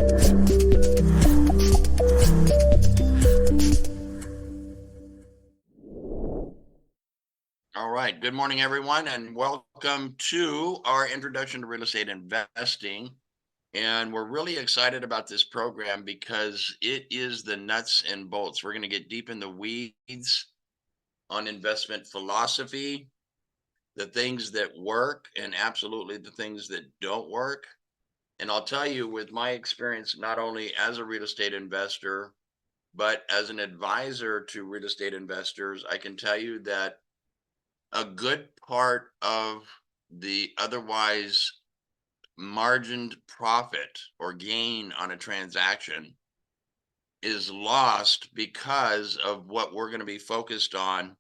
All right. Good morning, everyone, and welcome to our introduction to real estate investing. And we're really excited about this program because it is the nuts and bolts. We're going to get deep in the weeds on investment philosophy, the things that work, and absolutely the things that don't work. And I'll tell you, with my experience, not only as a real estate investor, but as an advisor to real estate investors, I can tell you that a good part of the otherwise margined profit or gain on a transaction is lost because of what we're going to be focused on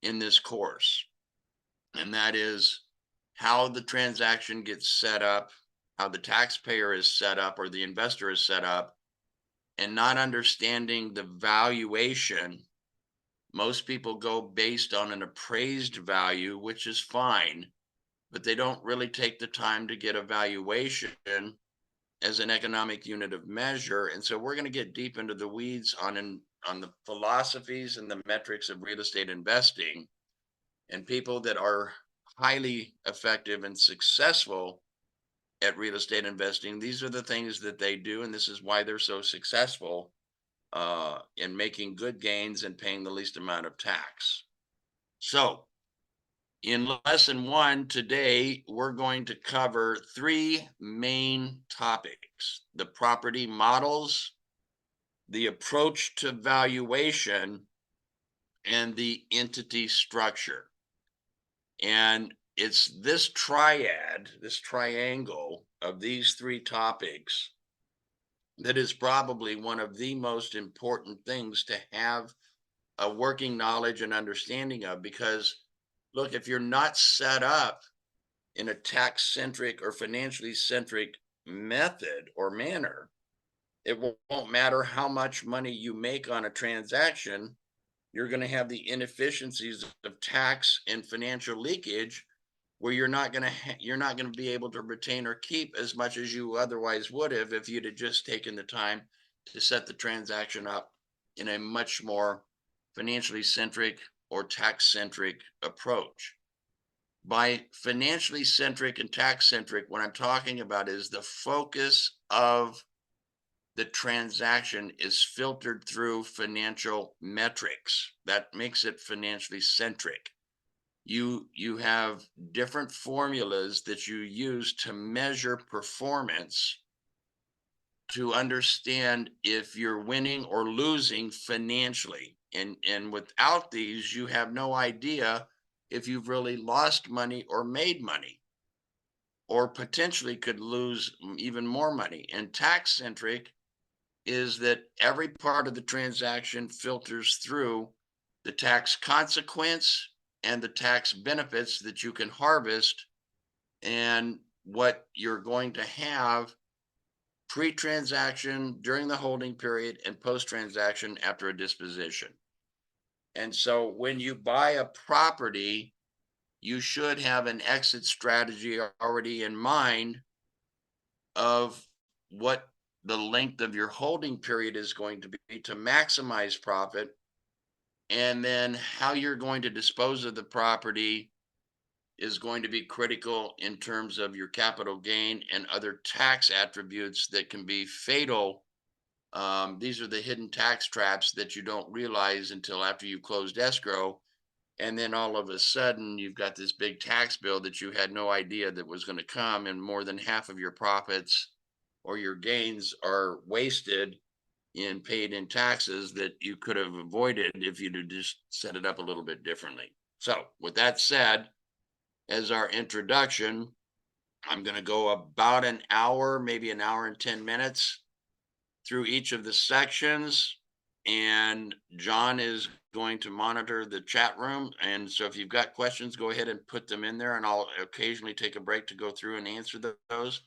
in this course. And that is how the transaction gets set up, how the taxpayer is set up or the investor is set up, and not understanding the valuation. Most people go based on an appraised value, which is fine, but they don't really take the time to get a valuation as an economic unit of measure. And so we're going to get deep into the weeds on the philosophies and the metrics of real estate investing, and people that are highly effective and successful at real estate investing. These are the things that they do, and this is why they're so successful in making good gains and paying the least amount of tax. So in lesson one today, we're going to cover three main topics: the property models, the approach to valuation, and the entity structure. And it's this triad, this triangle of these three topics that is probably one of the most important things to have a working knowledge and understanding of. Because look, if you're not set up in a tax centric or financially centric method or manner, it won't matter how much money you make on a transaction. You're going to have the inefficiencies of tax and financial leakage, where you're not going to be able to retain or keep as much as you otherwise would have if you'd have just taken the time to set the transaction up in a much more financially centric or tax centric approach. By financially centric and tax centric, what I'm talking about is the focus of the transaction is filtered through financial metrics. That makes it financially centric. You have different formulas that you use to measure performance, to understand if you're winning or losing financially. And without these, you have no idea if you've really lost money or made money, or potentially could lose even more money. And tax centric is that every part of the transaction filters through the tax consequence and the tax benefits that you can harvest, and what you're going to have pre-transaction, during the holding period, and post-transaction after a disposition. And so when you buy a property, you should have an exit strategy already in mind of what the length of your holding period is going to be to maximize profit, and then how you're going to dispose of the property is going to be critical in terms of your capital gain and other tax attributes that can be fatal. These are the hidden tax traps that you don't realize until after you've closed escrow. And then all of a sudden, you've got this big tax bill that you had no idea that was going to come, and more than half of your profits or your gains are wasted in paid in taxes that you could have avoided if you'd have just set it up a little bit differently. So, with that said, as our introduction, I'm going to go about an hour, maybe an hour and 10 minutes through each of the sections. And John is going to monitor the chat room. And so if you've got questions, go ahead and put them in there, and I'll occasionally take a break to go through and answer those.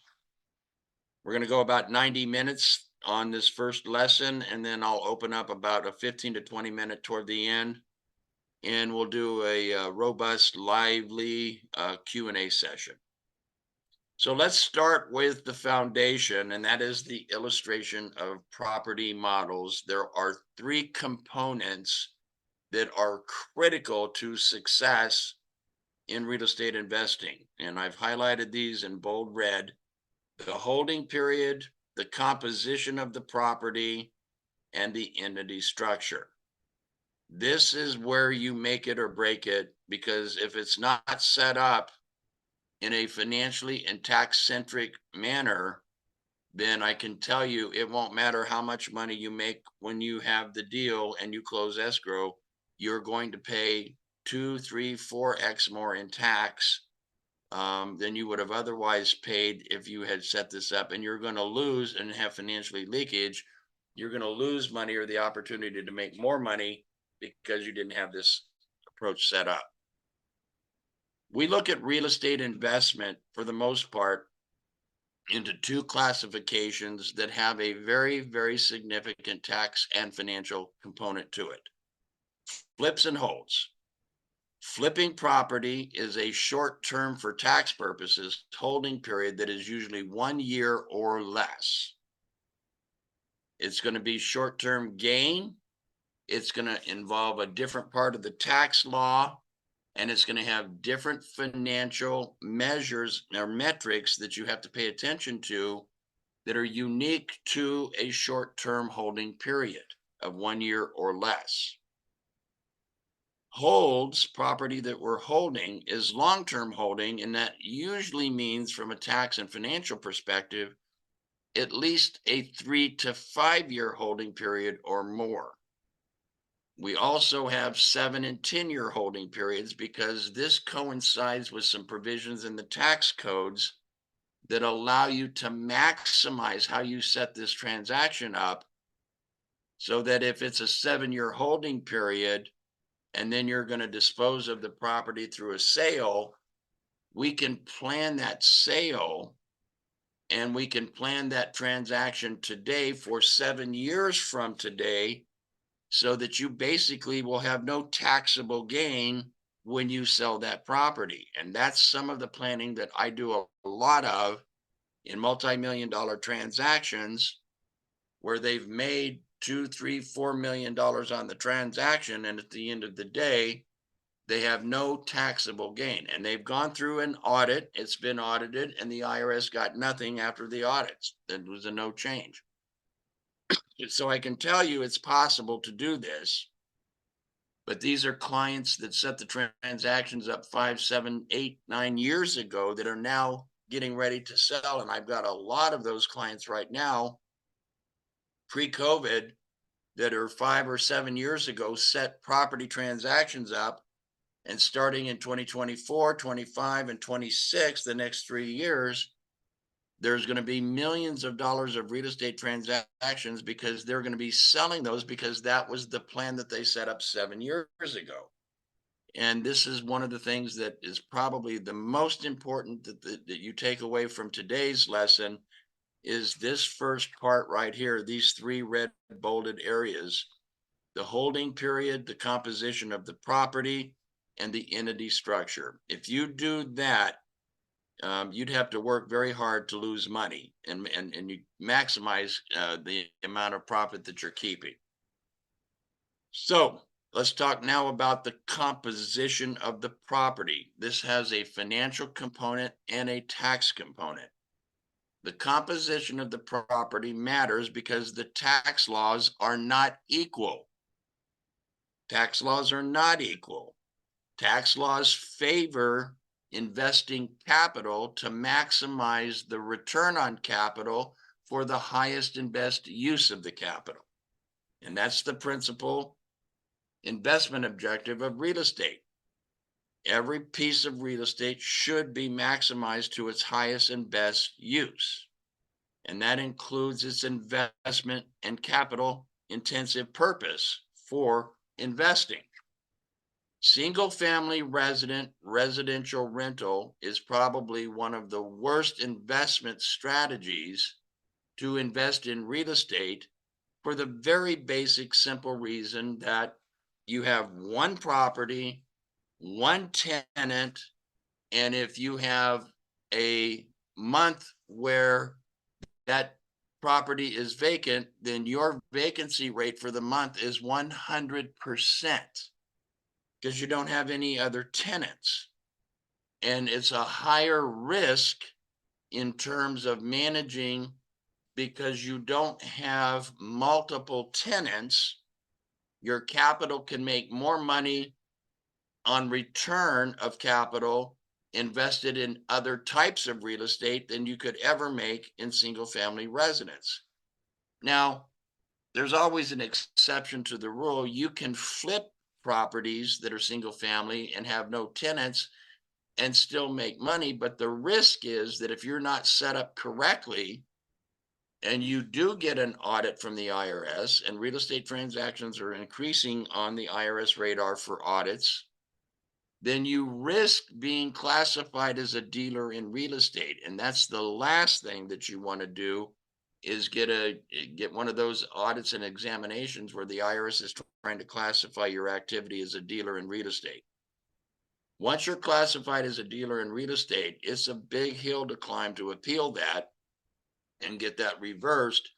We're going to go about 90 minutes on this first lesson, and then I'll open up about a 15 to 20 minute toward the end, and we'll do a robust, lively Q&A session. So let's start with the foundation, and that is the illustration of property models. There are three components that are critical to success in real estate investing. And I've highlighted these in bold red: the holding period, the composition of the property, and the entity structure. This is where you make it or break it, because if it's not set up in a financially and tax centric manner, then I can tell you it won't matter how much money you make when you have the deal and you close escrow. You're going to pay 2, 3, 4x more in tax than you would have otherwise paid if you had set this up. And you're going to lose and have financially leakage. You're going to lose money or the opportunity to make more money because you didn't have this approach set up. We look at real estate investment for the most part into two classifications that have a very, very significant tax and financial component to it: flips and holds. Flipping property is a short term for tax purposes holding period that is usually 1 year or less. It's going to be short term gain. It's going to involve a different part of the tax law, and it's going to have different financial measures or metrics that you have to pay attention to that are unique to a short term holding period of 1 year or less. Holds, property that we're holding, is long term holding, and that usually means, from a tax and financial perspective, at least a 3 to 5 year holding period or more. We also have 7 and 10 year holding periods because this coincides with some provisions in the tax codes that allow you to maximize how you set this transaction up, so that if it's a 7 year holding period and then you're going to dispose of the property through a sale, we can plan that sale and we can plan that transaction today for 7 years from today, so that you basically will have no taxable gain when you sell that property. And that's some of the planning that I do a lot of in multi-million dollar transactions, where they've made 2, 3, $4 million on the transaction, and at the end of the day, they have no taxable gain. And they've gone through an audit, it's been audited, and the IRS got nothing after the audits. That was a no change. So I can tell you it's possible to do this, but these are clients that set the transactions up 5, 7, 8, 9 years ago that are now getting ready to sell. And I've got a lot of those clients right now, pre-COVID, that are 5 or 7 years ago set property transactions up, and starting in 2024, 25, and 26, the next 3 years, there's going to be millions of dollars of real estate transactions because they're going to be selling those, because that was the plan that they set up 7 years ago. And this is one of the things that is probably the most important that you take away from today's lesson, is this first part right here, these three red bolded areas: the holding period, the composition of the property, and the entity structure. If you do that, you'd have to work very hard to lose money, and you maximize the amount of profit that you're keeping. So let's talk now about the composition of the property. This has a financial component and a tax component. The composition of the property matters because the tax laws are not equal. Tax laws are not equal. Tax laws favor investing capital to maximize the return on capital for the highest and best use of the capital. And that's the principal investment objective of real estate. Every piece of real estate should be maximized to its highest and best use. And that includes its investment and capital intensive purpose for investing. Single family residential rental is probably one of the worst investment strategies to invest in real estate, for the very basic, simple reason that you have one property, one tenant, and if you have a month where that property is vacant, then your vacancy rate for the month is 100% because you don't have any other tenants. And it's a higher risk in terms of managing because you don't have multiple tenants. Your capital can make more money on return of capital invested in other types of real estate than you could ever make in single family residence. Now, there's always an exception to the rule. You can flip properties that are single family and have no tenants and still make money. But the risk is that if you're not set up correctly and you do get an audit from the IRS, and real estate transactions are increasing on the IRS radar for audits, then you risk being classified as a dealer in real estate. And that's the last thing that you want to do is get one of those audits and examinations where the IRS is trying to classify your activity as a dealer in real estate. Once you're classified as a dealer in real estate, it's a big hill to climb to appeal that and get that reversed.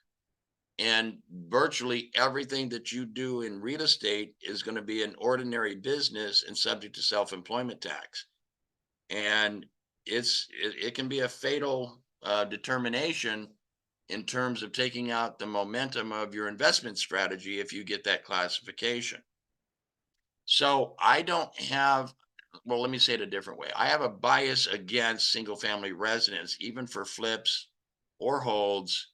And virtually everything that you do in real estate is going to be an ordinary business and subject to self-employment tax. And it can be a fatal determination in terms of taking out the momentum of your investment strategy if you get that classification. So I don't have, well, let me say it a different way. I have a bias against single family residence, even for flips or holds,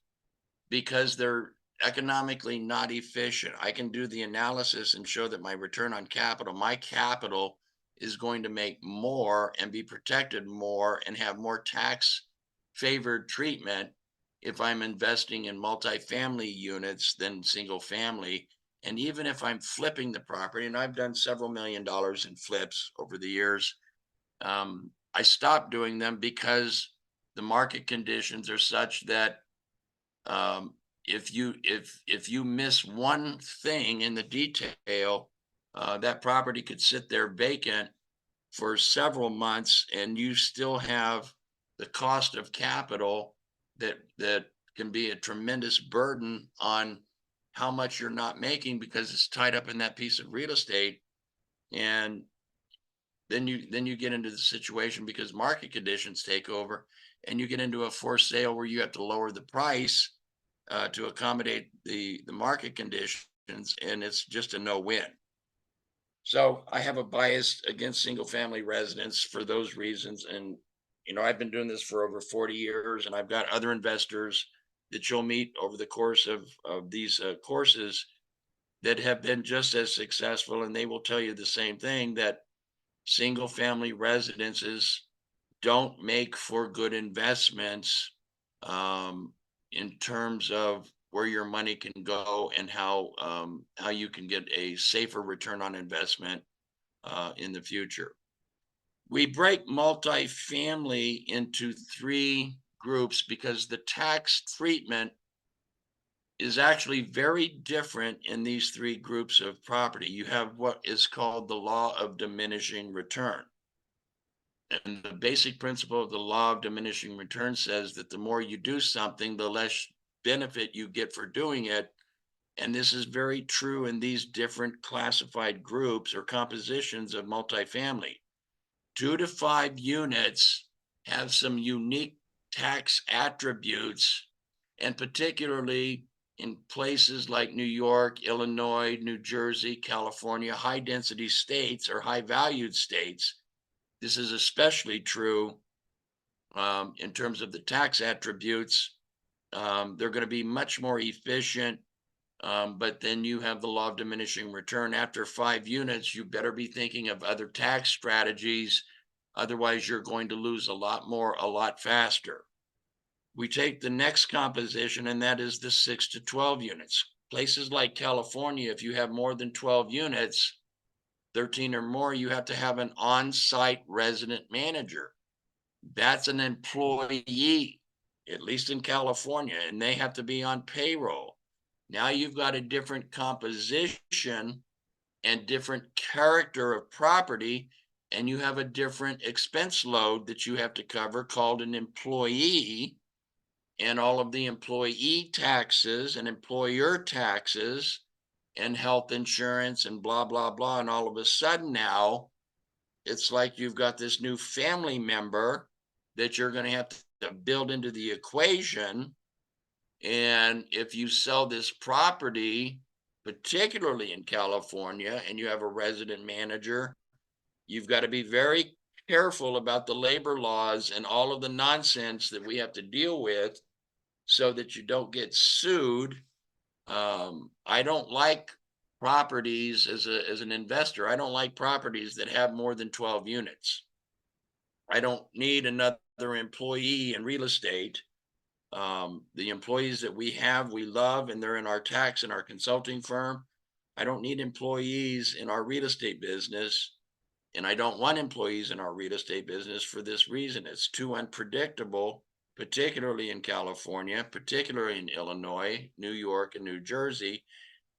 because they're economically not efficient. I can do the analysis and show that my return on capital, my capital is going to make more and be protected more and have more tax favored treatment if I'm investing in multifamily units than single family. And even if I'm flipping the property, and I've done several $1 million in flips over the years, I stopped doing them because the market conditions are such that if you miss one thing in the detail, that property could sit there vacant for several months, and you still have the cost of capital that can be a tremendous burden on how much you're not making because it's tied up in that piece of real estate. And then you get into the situation because market conditions take over, and you get into a forced sale where you have to lower the price to accommodate the market conditions, and it's just a no-win. So I have a bias against single family residence for those reasons. And I've been doing this for over 40 years, and I've got other investors that you'll meet over the course of these courses that have been just as successful, and they will tell you the same thing, that single family residences don't make for good investments in terms of where your money can go and how you can get a safer return on investment in the future. We break multifamily into three groups because the tax treatment is actually very different in these three groups of property. You have what is called the law of diminishing return. And the basic principle of the law of diminishing return says that the more you do something, the less benefit you get for doing it. And this is very true in these different classified groups or compositions of multifamily. 2 to 5 units have some unique tax attributes, and particularly in places like New York, Illinois, New Jersey, California, high density states or high valued states. This is especially true in terms of the tax attributes. They're going to be much more efficient, but then you have the law of diminishing return. After 5 units, you better be thinking of other tax strategies. Otherwise, you're going to lose a lot more, a lot faster. We take the next composition, and that is the 6 to 12 units. Places like California, if you have more than 12 units, 13 or more, you have to have an on-site resident manager. That's an employee, at least in California, and they have to be on payroll. Now you've got a different composition and different character of property and you have a different expense load that you have to cover called an employee, and all of the employee taxes and employer taxes and health insurance and blah, blah, blah. And all of a sudden now, it's like you've got this new family member that you're going to have to build into the equation. And if you sell this property, particularly in California, and you have a resident manager, you've got to be very careful about the labor laws and all of the nonsense that we have to deal with so that you don't get sued. I don't like properties as an investor. I don't like properties that have more than 12 units. I don't need another employee in real estate. The employees that we have, we love, and they're in our tax and our consulting firm. I don't need employees in our real estate business, and I don't want employees in our real estate business for this reason. It's too unpredictable, particularly in California, particularly in Illinois, New York, and New Jersey.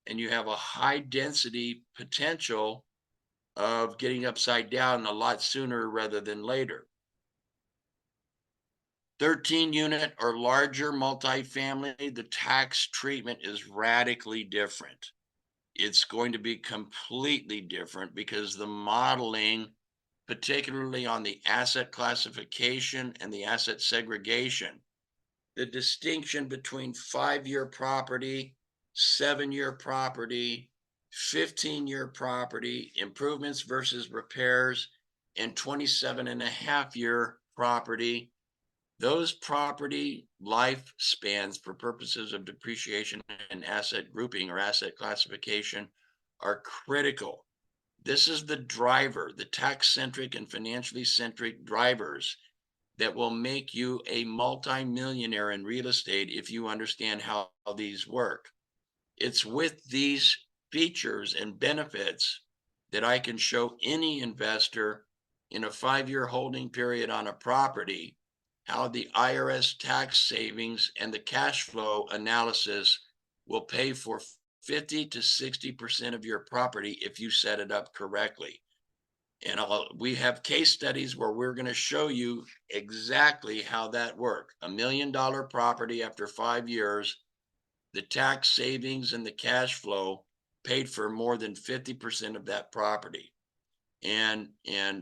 And you have a high density potential of getting upside down a lot sooner rather than later. 13 unit or larger multifamily, the tax treatment is radically different. It's going to be completely different because the modeling, particularly on the asset classification and the asset segregation, the distinction between 5-year property, 7-year property, 15-year property, improvements versus repairs, and 27.5-year property. Those property lifespans for purposes of depreciation and asset grouping or asset classification are critical. This is the driver, the tax-centric and financially centric drivers that will make you a multimillionaire in real estate if you understand how these work. It's with these features and benefits that I can show any investor in a 5-year holding period on a property how the IRS tax savings and the cash flow analysis will pay for 50 to 60% of your property if you set it up correctly. And we have case studies where we're going to show you exactly how that works. $1 million property after 5 years, the tax savings and the cash flow paid for more than 50% of that property. And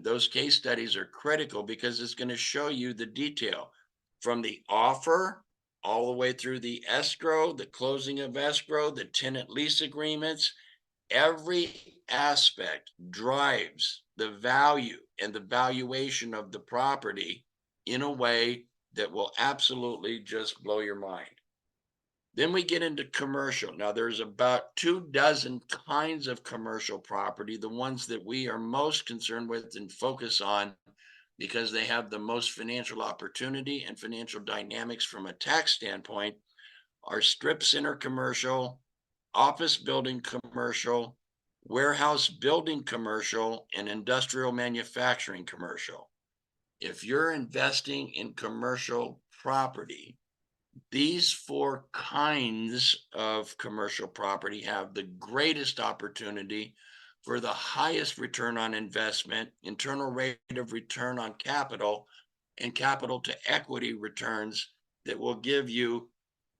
those case studies are critical because it's going to show you the detail from the offer all the way through the escrow, the closing of escrow, the tenant lease agreements. Every aspect drives the value and the valuation of the property in a way that will absolutely just blow your mind. Then we get into commercial. Now, there's about 24 kinds of commercial property. The ones that we are most concerned with and focus on because they have the most financial opportunity and financial dynamics from a tax standpoint are strip center commercial, office building commercial, warehouse building commercial, and industrial manufacturing commercial. If you're investing in commercial property, these 4 kinds of commercial property have the greatest opportunity for the highest return on investment, internal rate of return on capital, and capital to equity returns that will give you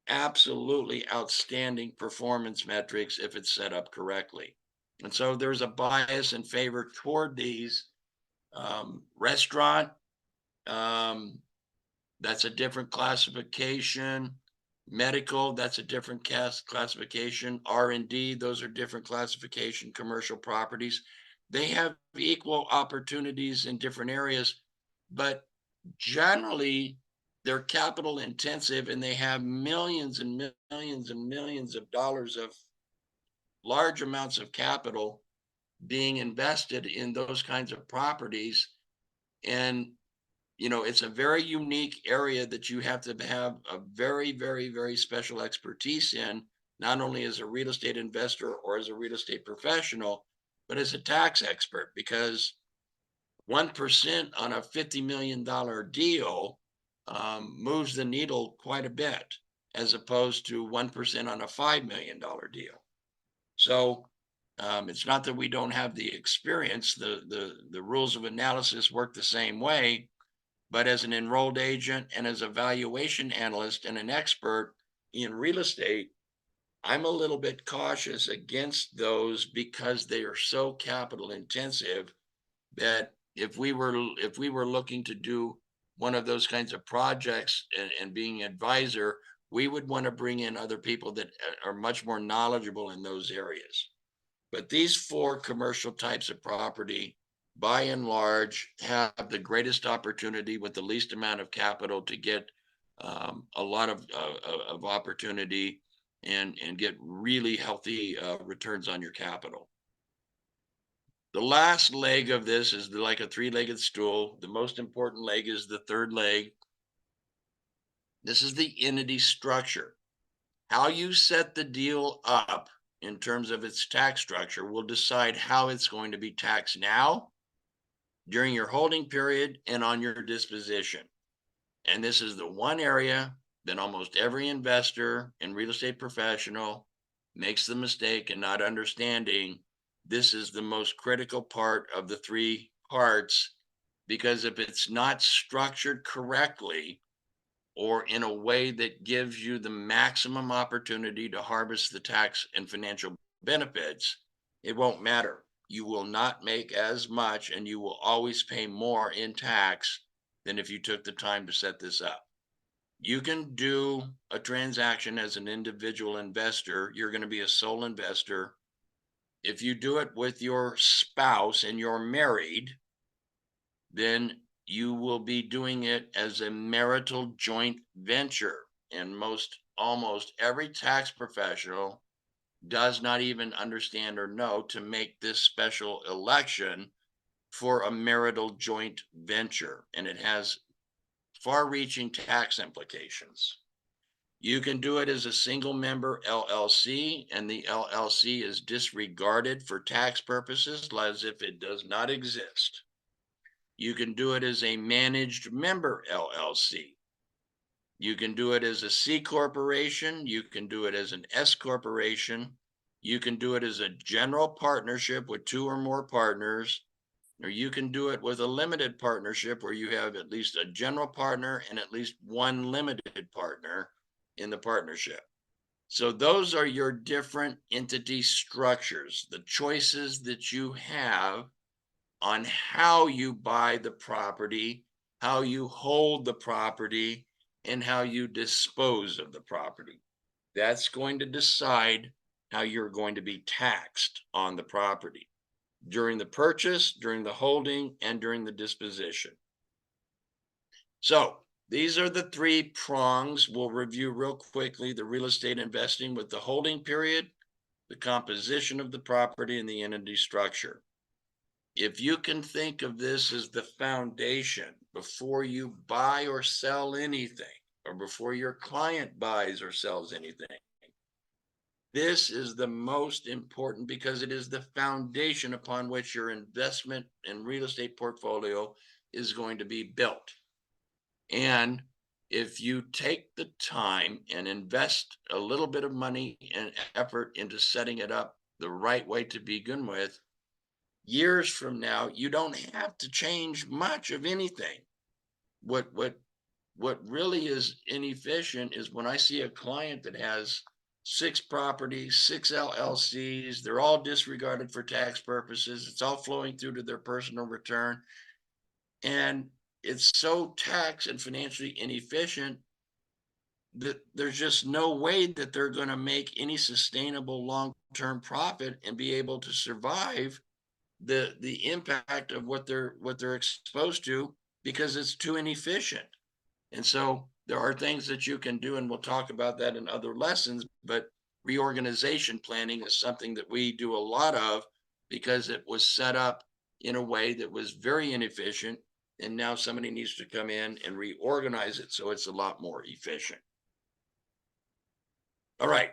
absolutely outstanding performance metrics if it's set up correctly. And so there's a bias in favor toward these. Restaurant, that's a different classification. Medical, that's a different classification. R&D, those are different classification. Commercial properties, they have equal opportunities in different areas, but generally they're capital intensive and they have millions and millions and millions of dollars of large amounts of capital being invested in those kinds of properties. And it's a very unique area that you have to have a very, very, very special expertise in, not only as a real estate investor or as a real estate professional, but as a tax expert, because 1% on a $50 million deal moves the needle quite a bit, as opposed to 1% on a $5 million deal. So It's not that we don't have the experience. The rules of analysis work the same way, but as an enrolled agent and as a valuation analyst and an expert in real estate, I'm a little bit cautious against those because they are so capital intensive that if we were looking to do one of those kinds of projects and being an advisor, we would want to bring in other people that are much more knowledgeable in those areas. But these four commercial types of property, by and large, have the greatest opportunity with the least amount of capital to get a lot of opportunity and get really healthy returns on your capital. The last leg of this is like a three-legged stool. The most important leg is the third leg. This is the entity structure. How you set the deal up in terms of its tax structure will decide how it's going to be taxed now, during your holding period, and on your disposition. And this is the one area that almost every investor and real estate professional makes the mistake in not understanding. This is the most critical part of the three parts, because if it's not structured correctly or in a way that gives you the maximum opportunity to harvest the tax and financial benefits, it won't matter. You will not make as much and you will always pay more in tax than if you took the time to set this up. You can do a transaction as an individual investor. You're going to be a sole investor. If you do it with your spouse and you're married, then you will be doing it as a marital joint venture. And almost every tax professional does not even understand or know to make this special election for a marital joint venture. And it has far-reaching tax implications. You can do it as a single member LLC, and the LLC is disregarded for tax purposes as if it does not exist. You can do it as a managed member LLC. You can do it as a C corporation. You can do it as an S corporation. You can do it as a general partnership with two or more partners, or you can do it with a limited partnership where you have at least a general partner and at least one limited partner in the partnership. So those are your different entity structures, the choices that you have on how you buy the property, how you hold the property, and how you dispose of the property. That's going to decide how you're going to be taxed on the property during the purchase, during the holding, and during the disposition. So these are the three prongs. We'll review real quickly the real estate investing with the holding period, the composition of the property, and the entity structure. If you can think of this as the foundation before you buy or sell anything, or before your client buys or sells anything, this is the most important because it is the foundation upon which your investment and real estate portfolio is going to be built. And if you take the time and invest a little bit of money and effort into setting it up the right way to begin with, years from now, you don't have to change much of anything. What really is inefficient is when I see a client that has 6 properties, 6 LLCs, they're all disregarded for tax purposes. It's all flowing through to their personal return. And it's so tax and financially inefficient that there's just no way that they're going to make any sustainable long-term profit and be able to survive the impact of what they're exposed to, because it's too inefficient. And so there are things that you can do, and we'll talk about that in other lessons, but reorganization planning is something that we do a lot of because it was set up in a way that was very inefficient. And now somebody needs to come in and reorganize it so it's a lot more efficient. All right.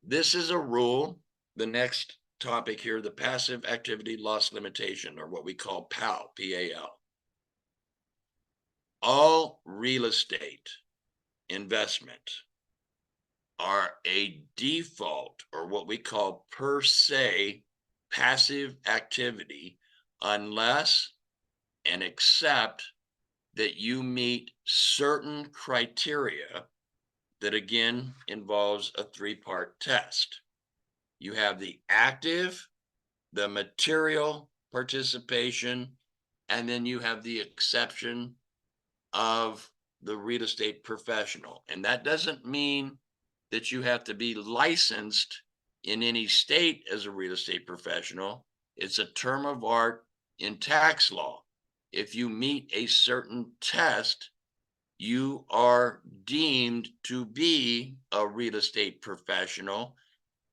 This is a rule. The next topic here, the passive activity loss limitation, or what we call PAL, P-A-L. All real estate investment are a default, or what we call per se passive activity, unless and except that you meet certain criteria that again involves a three-part test. You have the active, the material participation, and then you have the exception of the real estate professional. And that doesn't mean that you have to be licensed in any state as a real estate professional. It's a term of art in tax law. If you meet a certain test, you are deemed to be a real estate professional.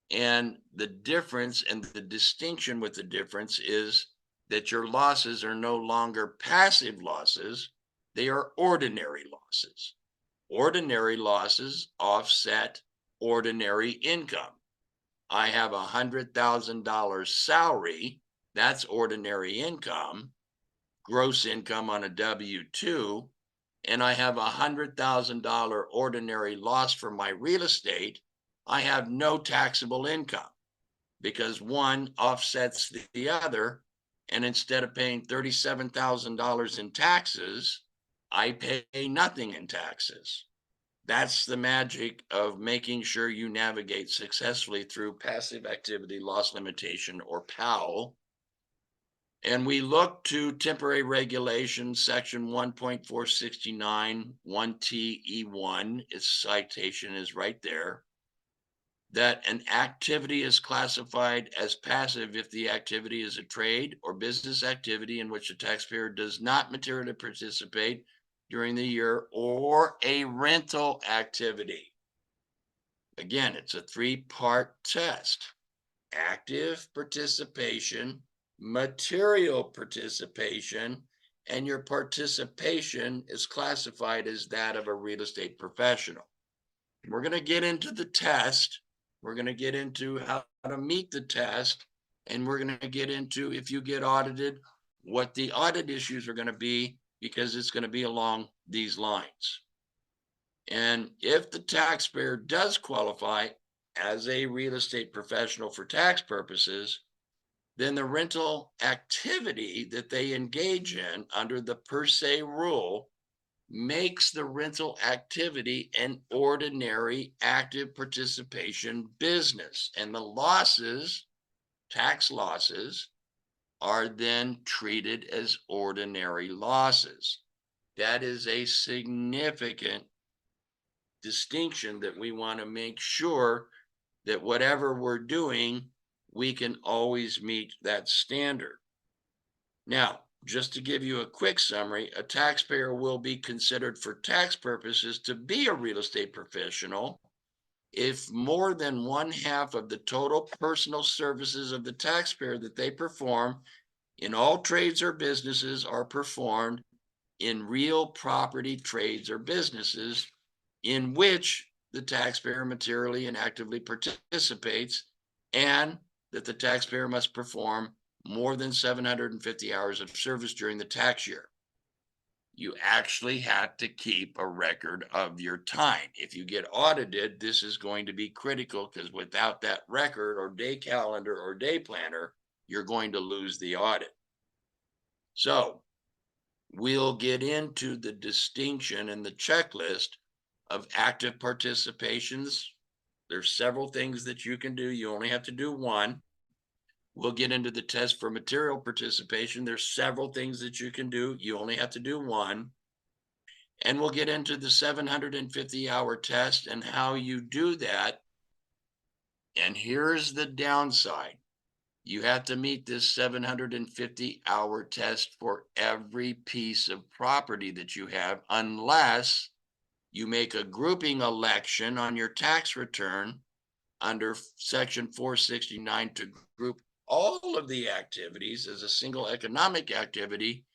And the difference and the distinction with the difference is that your losses are no longer passive losses, they are ordinary losses. Ordinary losses offset ordinary income. I have $100,000 salary, that's ordinary income, gross income on a W-2, and I have $100,000 ordinary loss from my real estate. I have no taxable income because one offsets the other. And instead of paying $37,000 in taxes, I pay nothing in taxes. That's the magic of making sure you navigate successfully through passive activity loss limitation, or PAL. And we look to temporary regulation, section 1.469, 1TE1, its citation is right there, that an activity is classified as passive if the activity is a trade or business activity in which the taxpayer does not materially participate during the year, or a rental activity. Again, it's a three-part test: active participation, material participation, and your participation is classified as that of a real estate professional. We're going to get into the test. We're going to get into how to meet the test. And we're going to get into, if you get audited, what the audit issues are going to be, because it's going to be along these lines. And if the taxpayer does qualify as a real estate professional for tax purposes, then the rental activity that they engage in under the per se rule makes the rental activity an ordinary active participation business. And the losses, tax losses, are then treated as ordinary losses. That is a significant distinction that we want to make sure that whatever we're doing, we can always meet that standard. Now, just to give you a quick summary, a taxpayer will be considered for tax purposes to be a real estate professional if more than 1/2 of the total personal services of the taxpayer that they perform in all trades or businesses are performed in real property trades or businesses in which the taxpayer materially and actively participates, and that the taxpayer must perform more than 750 hours of service during the tax year. You actually have to keep a record of your time. If you get audited, this is going to be critical, because without that record or day calendar or day planner, you're going to lose the audit. So we'll get into the distinction and the checklist of active participations. There's several things that you can do. You only have to do one. We'll get into the test for material participation. There's several things that you can do. You only have to do one. And we'll get into the 750-hour test and how you do that. And here's the downside. You have to meet this 750-hour test for every piece of property that you have, unless you make a grouping election on your tax return under section 469 to group all of the activities as a single economic activity.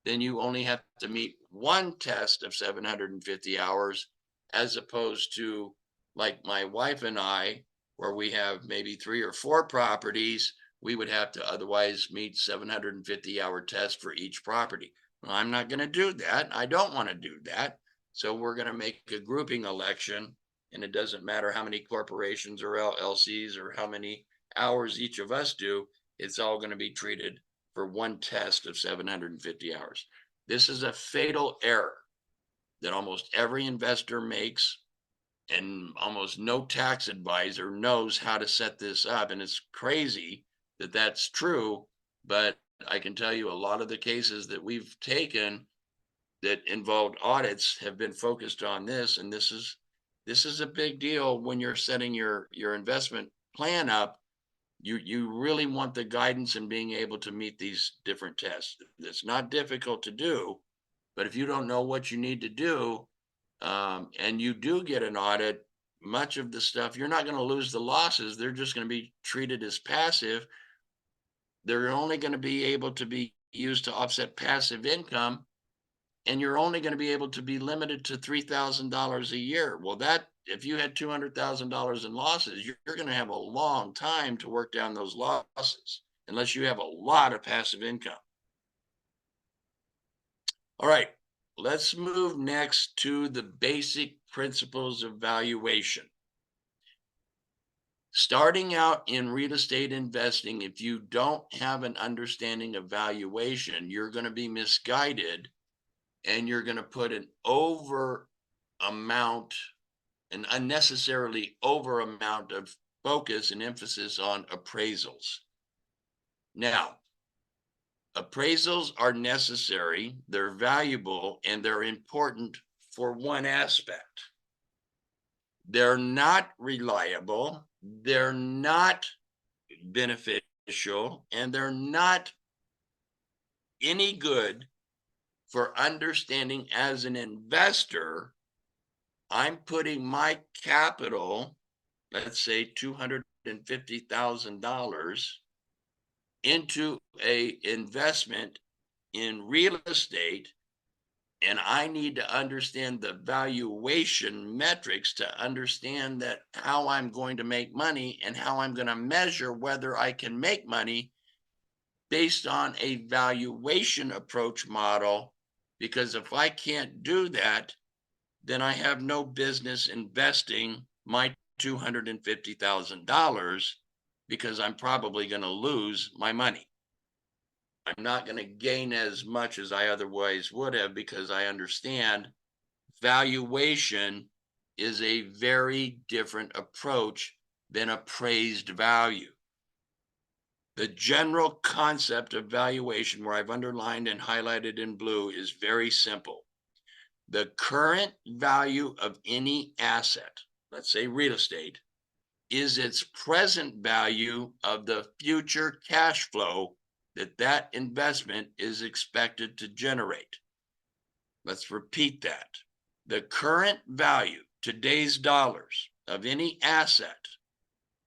Then you only have to meet one test of 750 hours, as opposed to, like my wife and I, where we have maybe 3 or 4 properties, we would have to otherwise meet 750-hour test for each property. Well, I'm not going to do that. I don't want to do that. So we're going to make a grouping election, and it doesn't matter how many corporations or LLCs or how many hours each of us do, it's all going to be treated for one test of 750 hours. This is a fatal error that almost every investor makes, and almost no tax advisor knows how to set this up. And it's crazy that that's true, but I can tell you a lot of the cases that we've taken that involved audits have been focused on this, and this is a big deal when you're setting your investment plan up. You really want the guidance and being able to meet these different tests. It's not difficult to do, but if you don't know what you need to do, and you do get an audit, much of the stuff, you're not going to lose the losses. They're just going to be treated as passive. They're only going to be able to be used to offset passive income, and you're only going to be able to be limited to $3,000 a year. Well, that if you had $200,000 in losses, you're going to have a long time to work down those losses unless you have a lot of passive income. All right, let's move next to the basic principles of valuation. Starting out in real estate investing, if you don't have an understanding of valuation, you're going to be misguided, and you're going to put an unnecessarily over amount of focus and emphasis on appraisals. Now, appraisals are necessary, they're valuable, and they're important for one aspect. They're not reliable, they're not beneficial, and they're not any good for understanding as an investor. I'm putting my capital, let's say $250,000, into a investment in real estate, and I need to understand the valuation metrics to understand that how I'm going to make money and how I'm going to measure whether I can make money based on a valuation approach model. Because if I can't do that, then I have no business investing my $250,000, because I'm probably going to lose my money. I'm not going to gain as much as I otherwise would have, because I understand valuation is a very different approach than appraised value. The general concept of valuation, where I've underlined and highlighted in blue, is very simple. The current value of any asset, let's say real estate, is its present value of the future cash flow that investment is expected to generate. Let's repeat that. The current value, today's dollars, of any asset,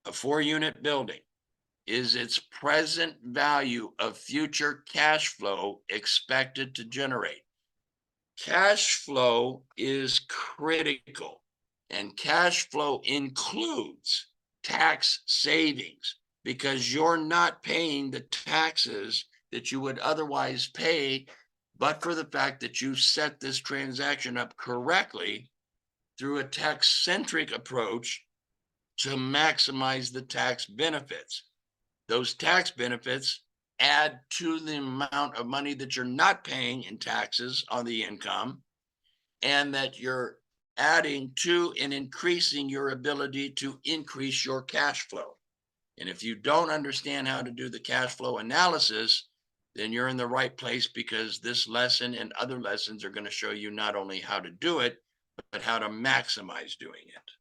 a 4-unit building, is its present value of future cash flow expected to generate. Cash flow is critical, and cash flow includes tax savings, because you're not paying the taxes that you would otherwise pay, but for the fact that you set this transaction up correctly through a tax-centric approach to maximize the tax benefits. Those tax benefits add to the amount of money that you're not paying in taxes on the income, and that you're adding to and increasing your ability to increase your cash flow. And if you don't understand how to do the cash flow analysis, then you're in the right place, because this lesson and other lessons are going to show you not only how to do it, but how to maximize doing it.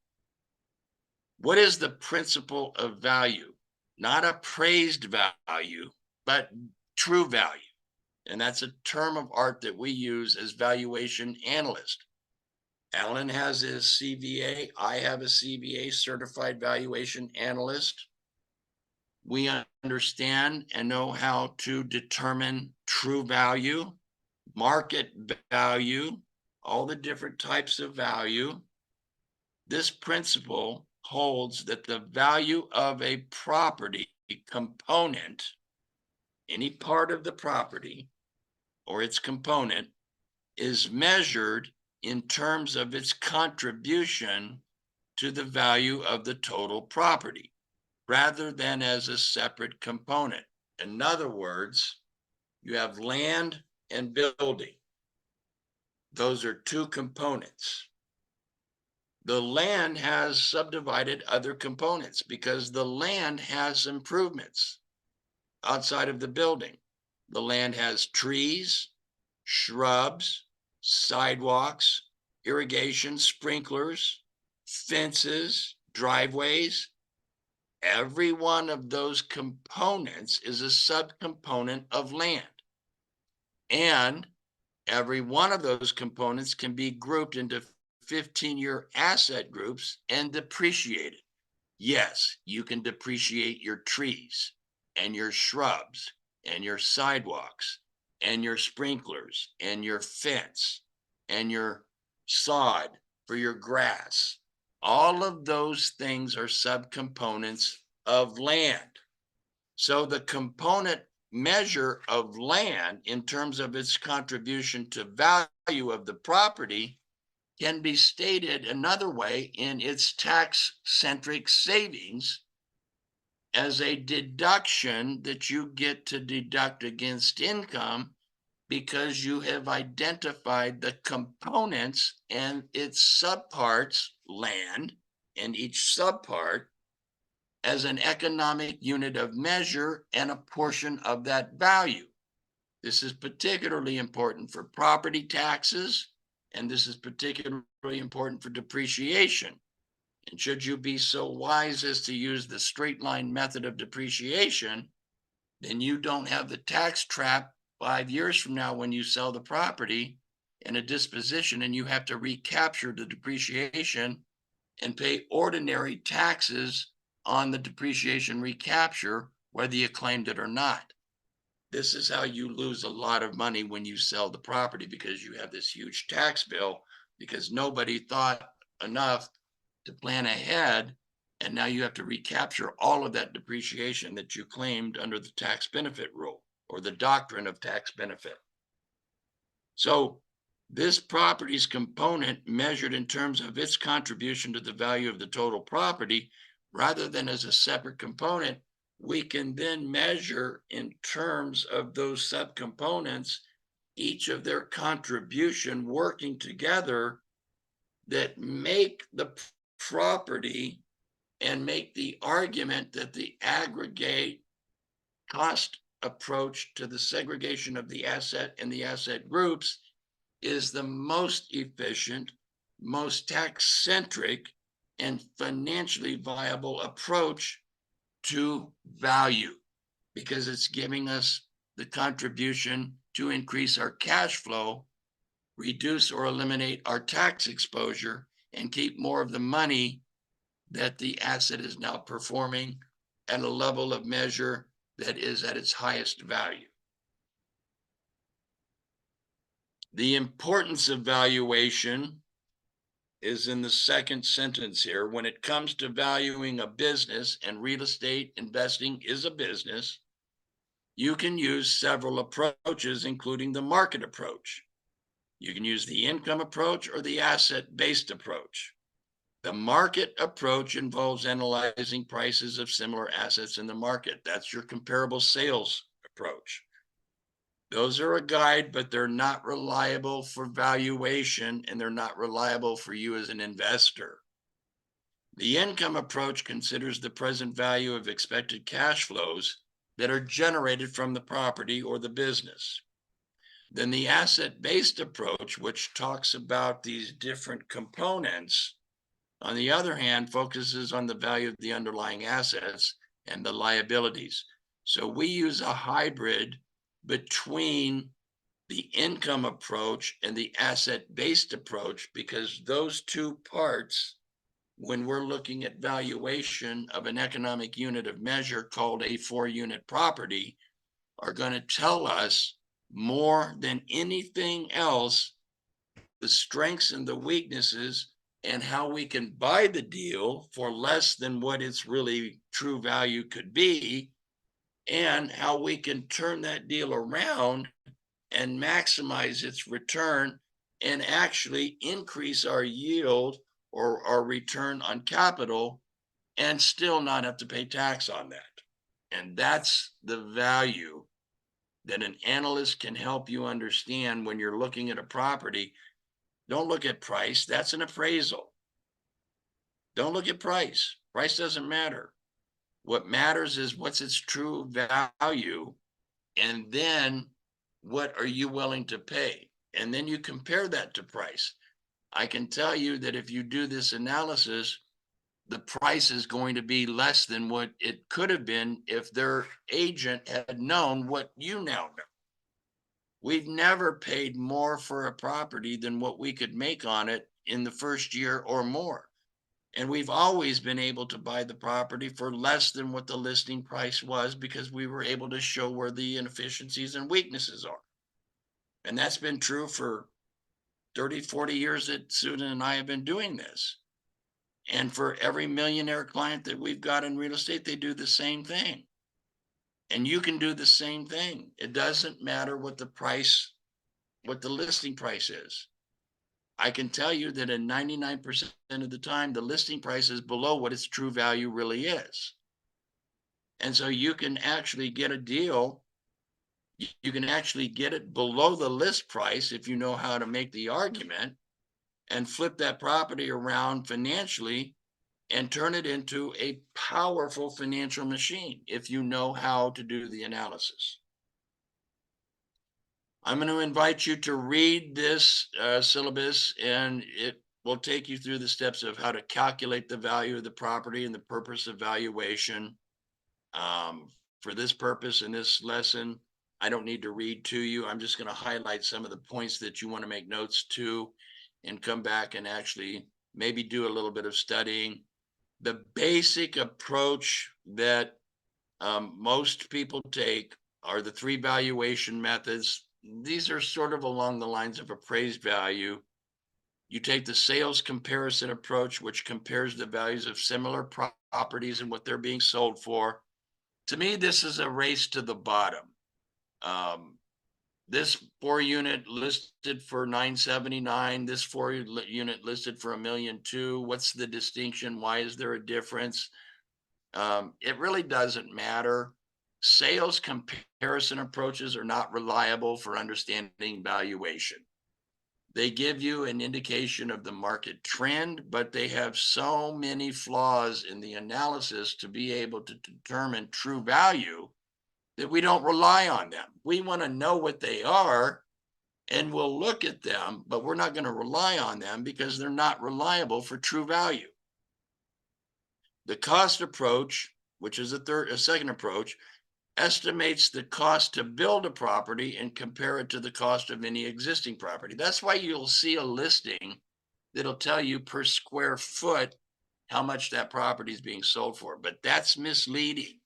What is the principle of value? Not appraised value, but true value. And that's a term of art that we use as valuation analyst. Alan has his CVA. I have a CVA, certified valuation analyst. We understand and know how to determine true value, market value, all the different types of value. This principle holds that the value of a property component, any part of the property or its component, is measured in terms of its contribution to the value of the total property rather than as a separate component. In other words, you have land and building. Those are two components. The land has subdivided other components because the land has improvements outside of the building. The land has trees, shrubs, sidewalks, irrigation, sprinklers, fences, driveways. Every one of those components is a subcomponent of land. And every one of those components can be grouped into 15-year asset groups and depreciated. Yes, you can depreciate your trees and your shrubs and your sidewalks and your sprinklers and your fence and your sod for your grass. All of those things are subcomponents of land. So the component measure of land in terms of its contribution to value of the property can be stated another way in its tax-centric savings as a deduction that you get to deduct against income because you have identified the components and its subparts, land, and each subpart as an economic unit of measure and a portion of that value. This is particularly important for property taxes, and this is particularly important for depreciation. And should you be so wise as to use the straight line method of depreciation, then you don't have the tax trap 5 years from now when you sell the property in a disposition and you have to recapture the depreciation and pay ordinary taxes on the depreciation recapture, whether you claimed it or not. This is how you lose a lot of money when you sell the property, because you have this huge tax bill because nobody thought enough to plan ahead. And now you have to recapture all of that depreciation that you claimed under the tax benefit rule or the doctrine of tax benefit. So this property's component measured in terms of its contribution to the value of the total property, rather than as a separate component, we can then measure in terms of those subcomponents, each of their contribution working together that make the property and make the argument that the aggregate cost approach to the segregation of the asset and the asset groups is the most efficient, most tax-centric, and financially viable approach to value, because it's giving us the contribution to increase our cash flow, reduce or eliminate our tax exposure, and keep more of the money that the asset is now performing at a level of measure that is at its highest value. The importance of valuation is in the second sentence here. When it comes to valuing a business, and real estate investing is a business, you can use several approaches, including the market approach. You can use the income approach or the asset-based approach. The market approach involves analyzing prices of similar assets in the market. That's your comparable sales approach. Those are a guide, but they're not reliable for valuation, and they're not reliable for you as an investor. The income approach considers the present value of expected cash flows that are generated from the property or the business. Then the asset-based approach, which talks about these different components, on the other hand, focuses on the value of the underlying assets and the liabilities. So we use a hybrid between the income approach and the asset-based approach, because those two parts, when we're looking at valuation of an economic unit of measure called a 4-unit property, are going to tell us more than anything else the strengths and the weaknesses and how we can buy the deal for less than what its really true value could be, and how we can turn that deal around and maximize its return and actually increase our yield or return on capital and still not have to pay tax on that. And that's the value that an analyst can help you understand when you're looking at a property. Don't look at price, that's an appraisal. Don't look at price. Price doesn't matter. What matters is what's its true value, and then what are you willing to pay? And then you compare that to price. I can tell you that if you do this analysis, the price is going to be less than what it could have been if their agent had known what you now know. We've never paid more for a property than what we could make on it in the first year or more. And we've always been able to buy the property for less than what the listing price was because we were able to show where the inefficiencies and weaknesses are. And that's been true for 30, 40 years that Susan and I have been doing this. And for every millionaire client that we've got in real estate, they do the same thing. And you can do the same thing. It doesn't matter what the price, what the listing price is. I can tell you that in 99% of the time, the listing price is below what its true value really is. And so you can actually get a deal. You can actually get it below the list price if you know how to make the argument and flip that property around financially and turn it into a powerful financial machine if you know how to do the analysis. I'm going to invite you to read this syllabus, and it will take you through the steps of how to calculate the value of the property and the purpose of valuation. For this purpose in this lesson, I don't need to read to you. I'm just going to highlight some of the points that you want to make notes to and come back and actually maybe do a little bit of studying. The basic approach that most people take are the three valuation methods. These are sort of along the lines of appraised value. You take the sales comparison approach, which compares the values of similar properties and what they're being sold for. To me, this is a race to the bottom. This 4-unit listed for $979, this 4-unit listed for $1.2 million. What's the distinction? Why is there a difference? It really doesn't matter. Sales comparison approaches are not reliable for understanding valuation. They give you an indication of the market trend, but they have so many flaws in the analysis to be able to determine true value that we don't rely on them. We want to know what they are, and we'll look at them, but we're not going to rely on them because they're not reliable for true value. The cost approach, which is a second approach, estimates the cost to build a property and compare it to the cost of any existing property. That's why you'll see a listing that'll tell you per square foot how much that property is being sold for, but that's misleading.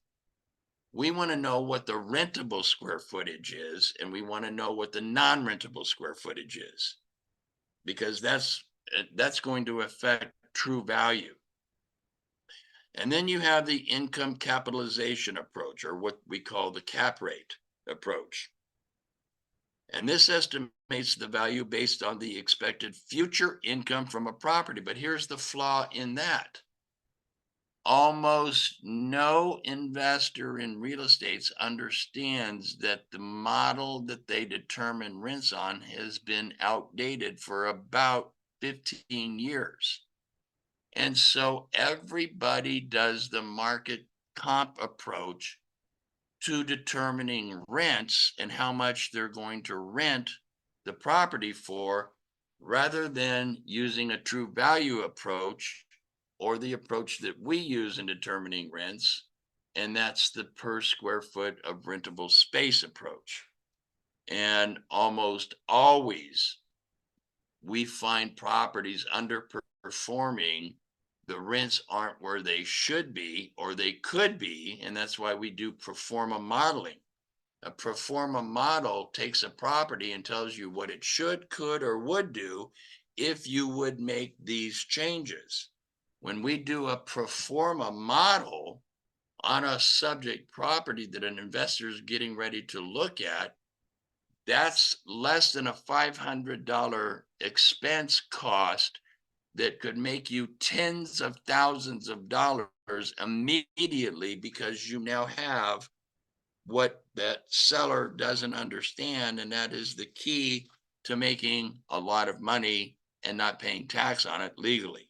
We want to know what the rentable square footage is, and we want to know what the non-rentable square footage is, because that's going to affect true value. And then you have the income capitalization approach, or what we call the cap rate approach. And this estimates the value based on the expected future income from a property. But here's the flaw in that. Almost no investor in real estate understands that the model that they determine rents on has been outdated for about 15 years. And so everybody does the market comp approach to determining rents and how much they're going to rent the property for, rather than using a true value approach or the approach that we use in determining rents, and that's the per square foot of rentable space approach. And almost always we find properties underperforming. The rents aren't where they should be or they could be, and that's why we do pro forma modeling. A pro forma model takes a property and tells you what it should, could, or would do if you would make these changes. When we do a pro forma model on a subject property that an investor is getting ready to look at, that's less than a $500 expense cost that could make you tens of thousands of dollars immediately, because you now have what that seller doesn't understand, and that is the key to making a lot of money and not paying tax on it legally.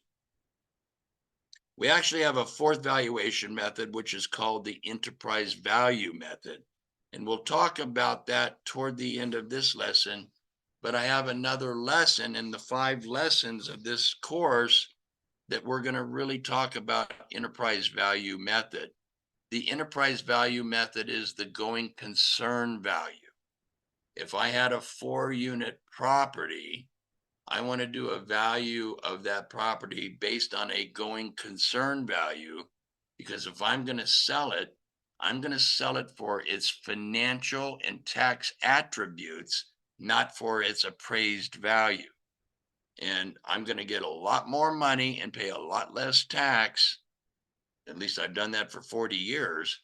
We actually have a fourth valuation method, which is called the enterprise value method. And we'll talk about that toward the end of this lesson. But I have another lesson in the 5 lessons of this course that we're going to really talk about enterprise value method. The enterprise value method is the going concern value. If I had a 4-unit property, I want to do a value of that property based on a going concern value, because if I'm going to sell it, I'm going to sell it for its financial and tax attributes, not for its appraised value. And I'm going to get a lot more money and pay a lot less tax. At least I've done that for 40 years,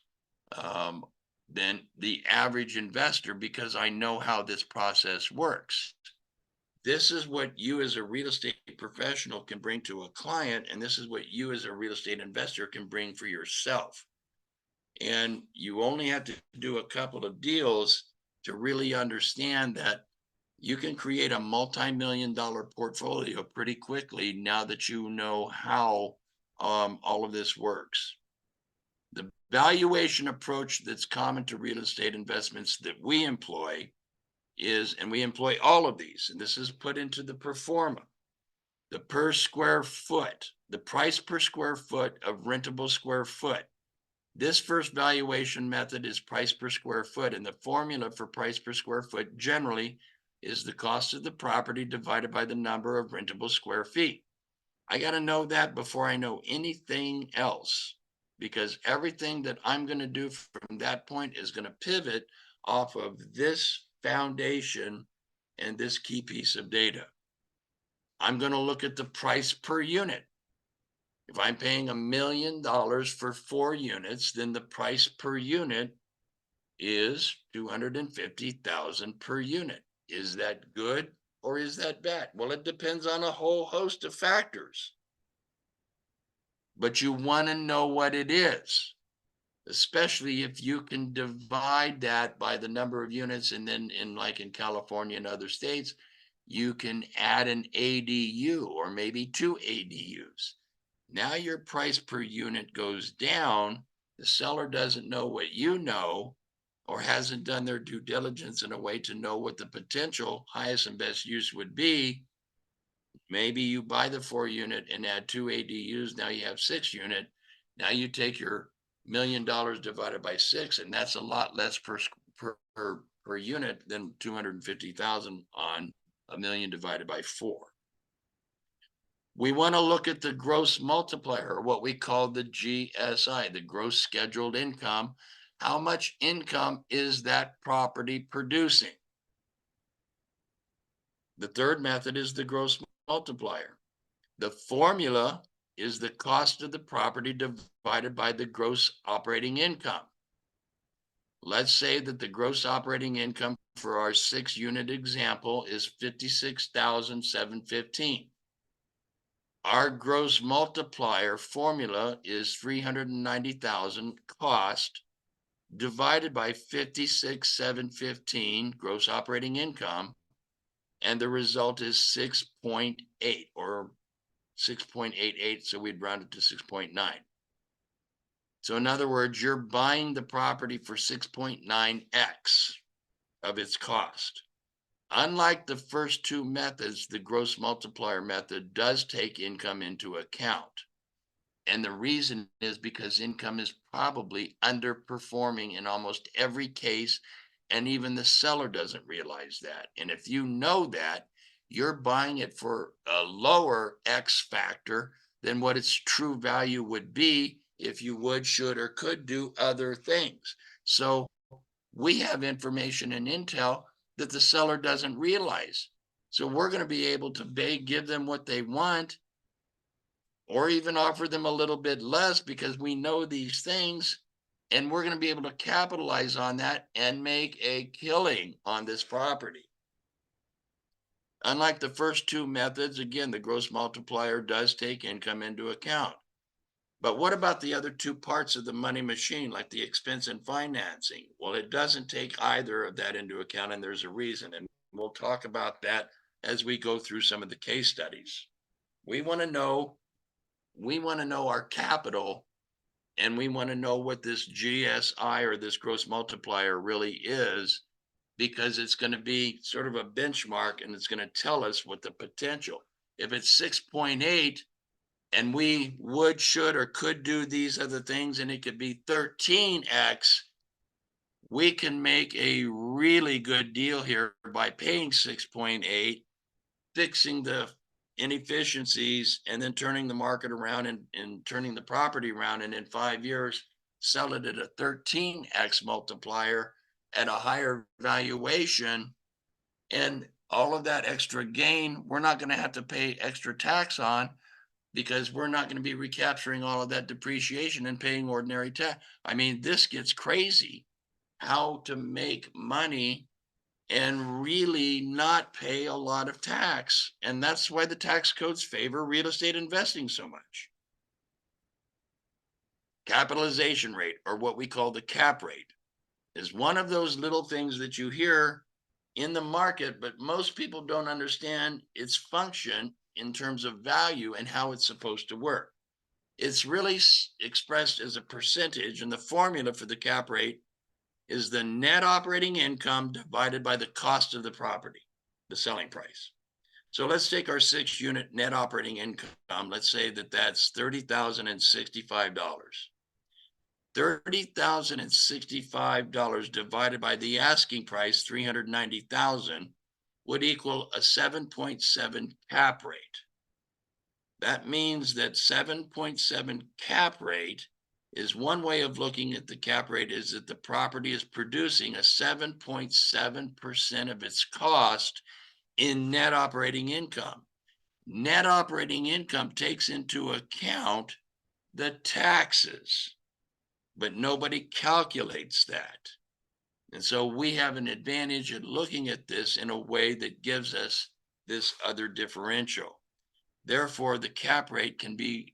than the average investor, because I know how this process works. This is what you as a real estate professional can bring to a client, and this is what you as a real estate investor can bring for yourself. And you only have to do a couple of deals to really understand that you can create a multi-million-dollar portfolio pretty quickly now that you know how all of this works. The valuation approach that's common to real estate investments that we employ is, and we employ all of these, and this is put into the pro forma, the per square foot, the price per square foot of rentable square foot. This first valuation method is price per square foot, and the formula for price per square foot generally is the cost of the property divided by the number of rentable square feet. I got to know that before I know anything else, because everything that I'm going to do from that point is going to pivot off of this foundation and this key piece of data. I'm going to look at the price per unit. If I'm paying $1 million for 4 units, then the price per unit is $250,000 per unit. Is that good or is that bad? Well, it depends on a whole host of factors. But you want to know what it is, especially if you can divide that by the number of units, and then in California and other states, you can add an ADU or maybe 2 ADUs. Now your price per unit goes down. The seller doesn't know what you know, or hasn't done their due diligence in a way to know what the potential highest and best use would be. Maybe you buy the 4-unit and add 2 ADUs. Now you have 6-unit. Now you take your $1 million divided by 6, and that's a lot less per unit than 250,000 on $1 million divided by 4. We want to look at the gross multiplier, what we call the GSI, the gross scheduled income. How much income is that property producing? The third method is the gross multiplier. The formula is the cost of the property divided by the gross operating income. Let's say that the gross operating income for our 6-unit example is $56,715. Our gross multiplier formula is 390,000 cost divided by 56,715 gross operating income, and the result is 6.8 or 6.88, so we'd round it to 6.9. So in other words, you're buying the property for 6.9x of its cost. Unlike the first 2 methods, the gross multiplier method does take income into account. And the reason is because income is probably underperforming in almost every case, and even the seller doesn't realize that. And if you know that, you're buying it for a lower X factor than what its true value would be if you would, should, or could do other things. So we have information and intel that the seller doesn't realize. So we're going to be able to give them what they want, or even offer them a little bit less, because we know these things, and we're going to be able to capitalize on that and make a killing on this property. Unlike the first two methods, again, the gross multiplier does take income into account. But what about the other two parts of the money machine, like the expense and financing? Well, it doesn't take either of that into account, and there's a reason. And we'll talk about that as we go through some of the case studies. We want to know, we want to know our capital, and we want to know what this GSI or this gross multiplier really is, because it's going to be sort of a benchmark and it's going to tell us what the potential. If it's 6.8, and we would, should, or could do these other things, and it could be 13x, we can make a really good deal here by paying 6.8, fixing the inefficiencies, and then turning the market around and turning the property around. And in 5 years, sell it at a 13x multiplier at a higher valuation. And all of that extra gain, we're not going to have to pay extra tax on, because we're not going to be recapturing all of that depreciation and paying ordinary tax. I mean, this gets crazy, how to make money and really not pay a lot of tax. And that's why the tax codes favor real estate investing so much. Capitalization rate, or what we call the cap rate, is one of those little things that you hear in the market, but most people don't understand its function in terms of value and how it's supposed to work. It's really expressed as a percentage, and the formula for the cap rate is the net operating income divided by the cost of the property, the selling price. So let's take our 6-unit net operating income. Let's say that that's $30,065. $30,065 divided by the asking price, $390,000, would equal a 7.7 cap rate. That means that 7.7 cap rate is one way of looking at the cap rate, is that the property is producing a 7.7% of its cost in net operating income. Net operating income takes into account the taxes, but nobody calculates that. And so we have an advantage in looking at this in a way that gives us this other differential. Therefore, the cap rate can be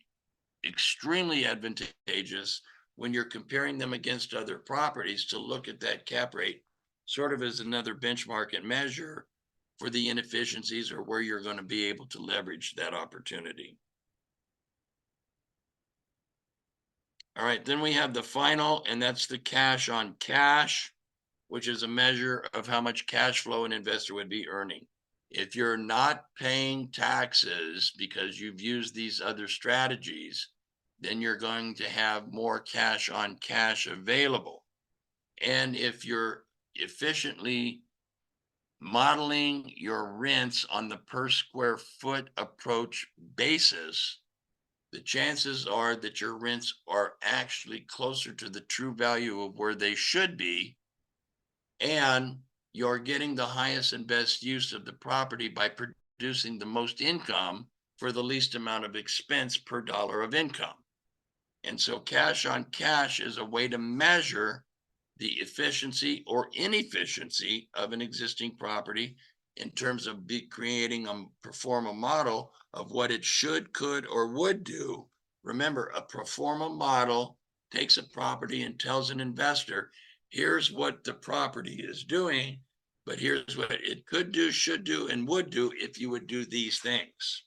extremely advantageous when you're comparing them against other properties, to look at that cap rate sort of as another benchmark and measure for the inefficiencies or where you're going to be able to leverage that opportunity. All right, then we have the final, and that's the cash on cash, which is a measure of how much cash flow an investor would be earning. If you're not paying taxes because you've used these other strategies, then you're going to have more cash on cash available. And if you're efficiently modeling your rents on the per square foot approach basis, the chances are that your rents are actually closer to the true value of where they should be, and you're getting the highest and best use of the property by producing the most income for the least amount of expense per dollar of income. And so cash on cash is a way to measure the efficiency or inefficiency of an existing property in terms of creating a pro forma model of what it should, could, or would do. Remember, a pro forma model takes a property and tells an investor, here's what the property is doing, but here's what it could do, should do, and would do if you would do these things.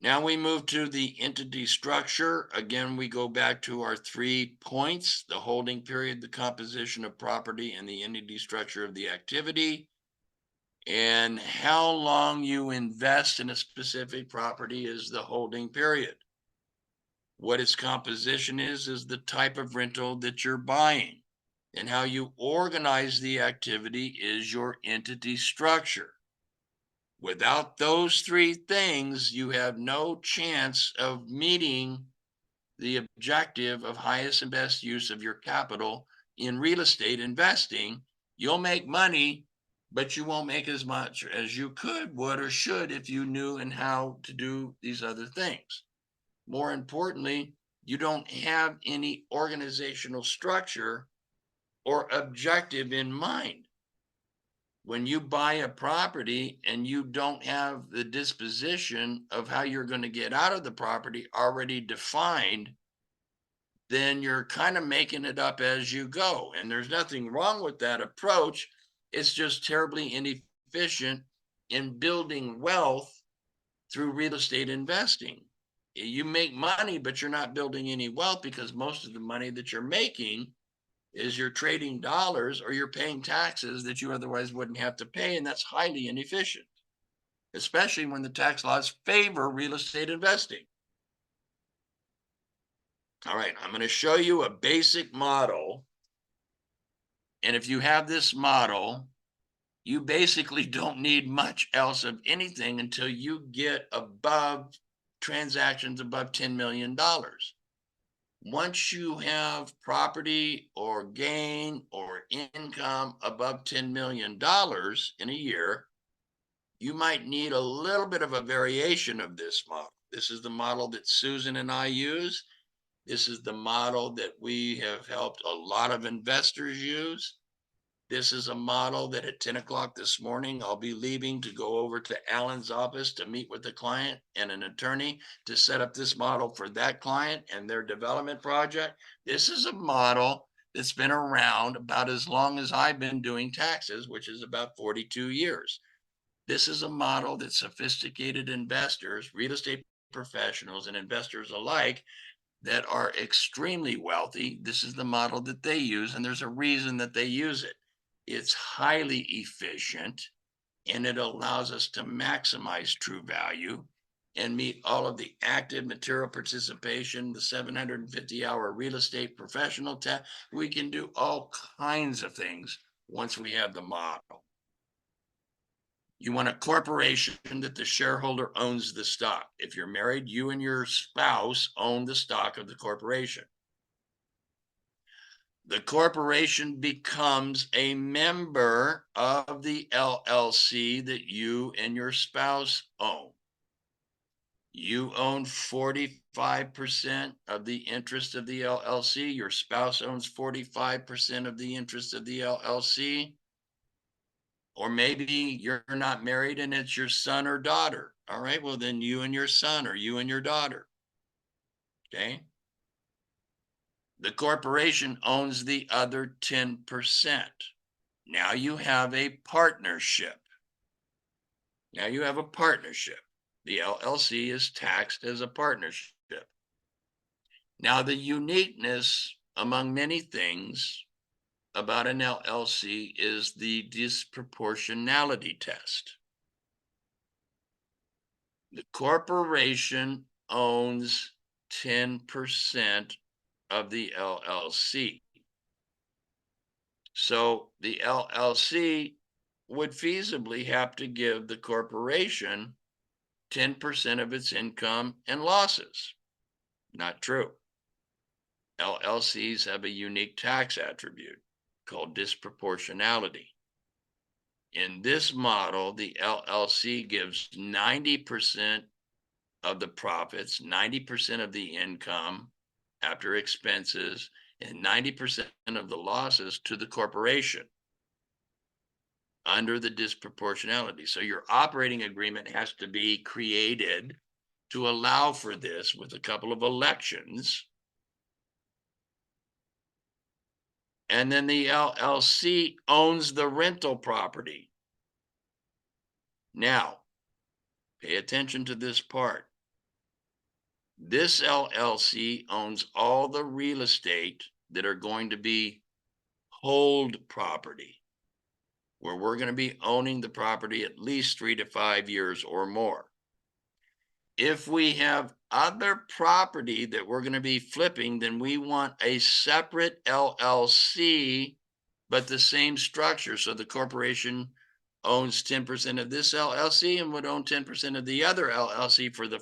Now we move to the entity structure. Again, we go back to our 3 points: the holding period, the composition of property, and the entity structure of the activity. And how long you invest in a specific property is the holding period. What its composition is the type of rental that you're buying. And how you organize the activity is your entity structure. Without those 3 things, you have no chance of meeting the objective of highest and best use of your capital in real estate investing. You'll make money, but you won't make as much as you could, would, or should if you knew and how to do these other things. More importantly, you don't have any organizational structure or objective in mind. when you buy a property and you don't have the disposition of how you're going to get out of the property already defined, then you're kind of making it up as you go. And there's nothing wrong with that approach. It's just terribly inefficient in building wealth through real estate investing. You make money, but you're not building any wealth because most of the money that you're making is you're trading dollars or you're paying taxes that you otherwise wouldn't have to pay. And that's highly inefficient, especially when the tax laws favor real estate investing. All right, I'm going to show you a basic model. And if you have this model, you basically don't need much else of anything until you get above transactions above $10 million. Once you have property or gain or income above $10 million in a year, you might need a little bit of a variation of this model. This is the model that Susan and I use. This is the model that we have helped a lot of investors use. This is a model that at 10 o'clock this morning, I'll be leaving to go over to Alan's office to meet with the client and an attorney to set up this model for that client and their development project. This is a model that's been around about as long as I've been doing taxes, which is about 42 years. This is a model that sophisticated investors, real estate professionals, and investors alike that are extremely wealthy, this is the model that they use, and there's a reason that they use it. It's highly efficient, and it allows us to maximize true value and meet all of the active material participation, the 750-hour real estate professional test. We can do all kinds of things once we have the model. You want a corporation that the shareholder owns the stock. If you're married, you and your spouse own the stock of the corporation. The corporation becomes a member of the LLC that you and your spouse own. You own 45% of the interest of the LLC. Your spouse owns 45% of the interest of the LLC. Or maybe you're not married and it's your son or daughter. All right, well, then you and your son or you and your daughter. Okay. The corporation owns the other 10%. Now you have a partnership. Now you have a partnership. The LLC is taxed as a partnership. Now, the uniqueness among many things about an LLC is the disproportionality test. The corporation owns 10% of the LLC. So the LLC would feasibly have to give the corporation 10% of its income and losses. Not true. LLCs have a unique tax attribute called disproportionality. In this model, the LLC gives 90% of the profits, 90% of the income after expenses, and 90% of the losses to the corporation under the disproportionality. So your operating agreement has to be created to allow for this with a couple of elections. And then the LLC owns the rental property. Now, pay attention to this part. This LLC owns all the real estate that are going to be hold property, where we're going to be owning the property at least 3 to 5 years or more. If we have other property that we're going to be flipping, then we want a separate LLC, but the same structure. So the corporation owns 10% of this LLC and would own 10% of the other LLC for the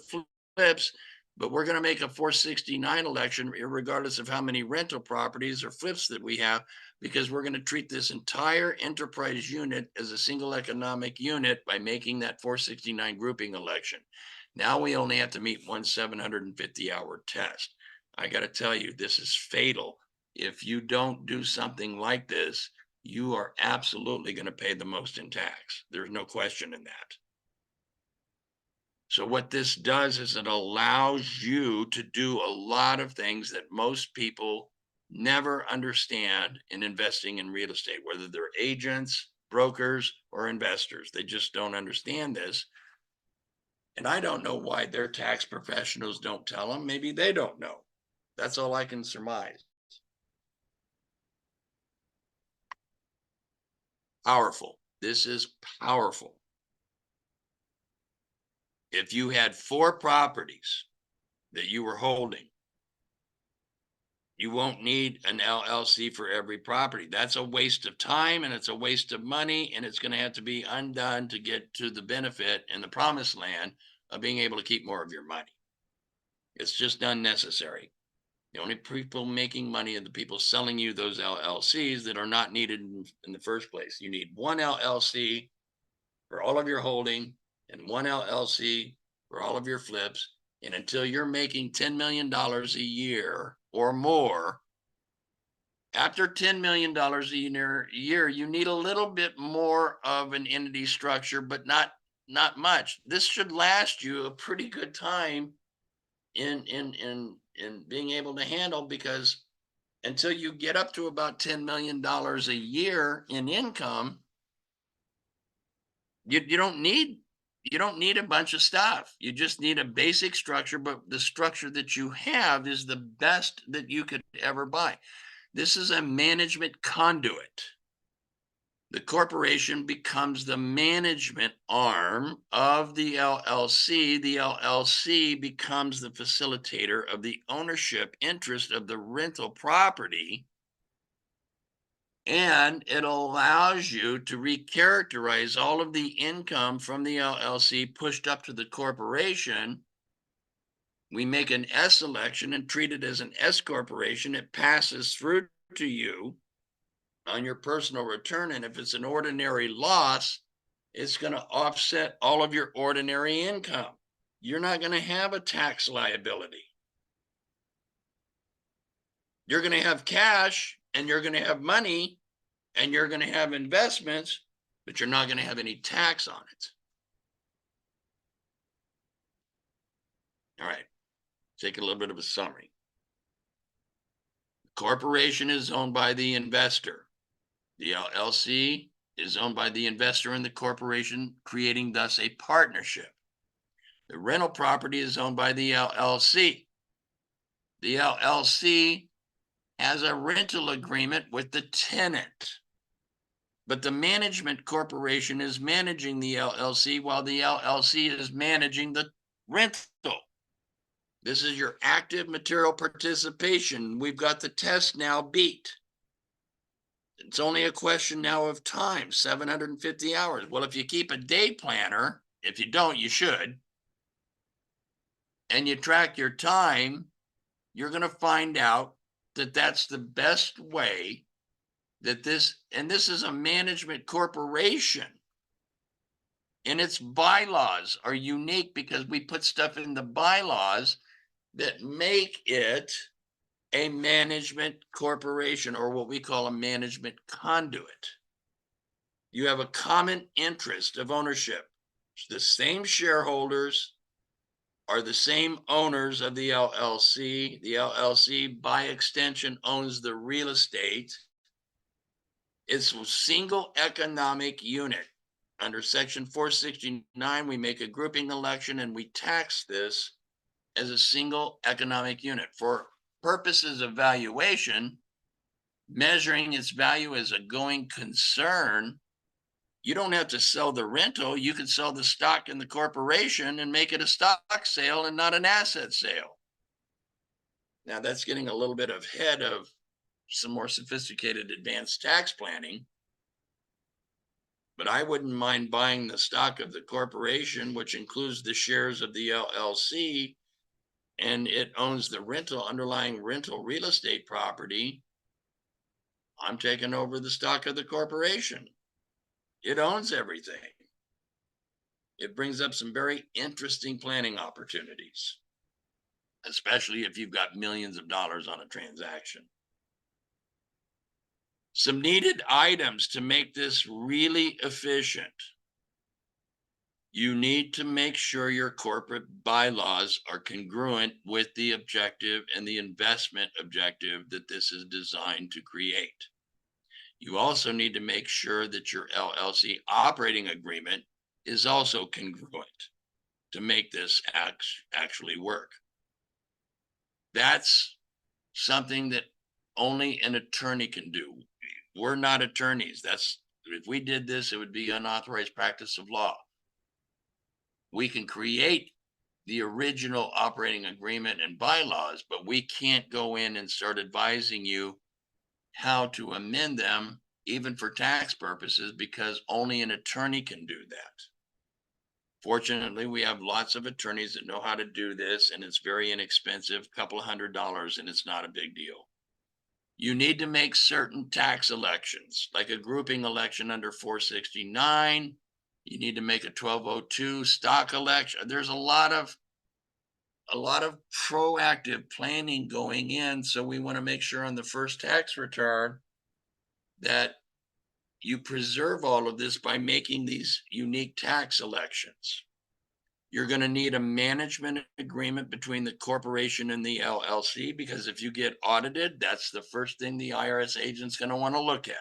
flips. But we're going to make a 469 election regardless of how many rental properties or flips that we have, because we're going to treat this entire enterprise unit as a single economic unit by making that 469 grouping election. Now we only have to meet one 750-hour test. I got to tell you, this is fatal. If you don't do something like this, you are absolutely going to pay the most in tax. There's no question in that. So what this does is it allows you to do a lot of things that most people never understand in investing in real estate, whether they're agents, brokers, or investors. They just don't understand this. And I don't know why their tax professionals don't tell them. Maybe they don't know. That's all I can surmise. Powerful. This is powerful. If you had 4 properties that you were holding, you won't need an LLC for every property. That's a waste of time and it's a waste of money, and it's going to have to be undone to get to the benefit and the promised land of being able to keep more of your money. It's just unnecessary. The only people making money are the people selling you those LLCs that are not needed in the first place. You need one LLC for all of your holding and one LLC for all of your flips. And until you're making $10 million a year or more, after $10 million a year, you need a little bit more of an entity structure, but not much. This should last you a pretty good time in being able to handle, because until you get up to about $10 million a year in income, you don't need a bunch of stuff. You just need a basic structure, but the structure that you have is the best that you could ever buy. This is a management conduit. The corporation becomes the management arm of the LLC. The LLC becomes the facilitator of the ownership interest of the rental property. And it allows you to recharacterize all of the income from the LLC pushed up to the corporation. We make an S election and treat it as an S corporation. It passes through to you on your personal return. And if it's an ordinary loss, it's going to offset all of your ordinary income. You're not going to have a tax liability. You're going to have cash and you're going to have money and you're going to have investments, but you're not going to have any tax on it. All right, take a little bit of a summary. The corporation is owned by the investor. The LLC is owned by the investor and the corporation, creating thus a partnership. The rental property is owned by the LLC. The LLC has a rental agreement with the tenant, but the management corporation is managing the LLC while the LLC is managing the rental. This is your active material participation. We've got the test now beat. It's only a question now of time, 750 hours. Well, if you keep a day planner, if you don't, you should, and you track your time, you're going to find out that that's the best way that this is a management corporation, and its bylaws are unique because we put stuff in the bylaws that make it a management corporation, or what we call a management conduit. You have a common interest of ownership. The same shareholders are the same owners of the LLC. The LLC, by extension, owns the real estate. It's a single economic unit. Under Section 469, we make a grouping election and we tax this as a single economic unit. For purposes of valuation, measuring its value as a going concern, you don't have to sell the rental. You can sell the stock in the corporation and make it a stock sale and not an asset sale. Now, that's getting a little bit ahead of some more sophisticated advanced tax planning, but I wouldn't mind buying the stock of the corporation, which includes the shares of the LLC, and it owns the underlying rental real estate property. I'm taking over the stock of the corporation. It owns everything. It brings up some very interesting planning opportunities, especially if you've got millions of dollars on a transaction. Some needed items to make this really efficient. You need to make sure your corporate bylaws are congruent with the objective and the investment objective that this is designed to create. You also need to make sure that your LLC operating agreement is also congruent to make this actually work. That's something that only an attorney can do. We're not attorneys. If we did this, it would be unauthorized practice of law. We can create the original operating agreement and bylaws, but we can't go in and start advising you how to amend them, even for tax purposes, because only an attorney can do that. Fortunately, we have lots of attorneys that know how to do this, and it's very inexpensive, a couple of $100, and it's not a big deal. You need to make certain tax elections, like a grouping election under 469. You need to make a 1202 stock election. There's a lot of proactive planning going in. So we want to make sure on the first tax return that you preserve all of this by making these unique tax elections. You're going to need a management agreement between the corporation and the LLC, because if you get audited, that's the first thing the IRS agent's going to want to look at.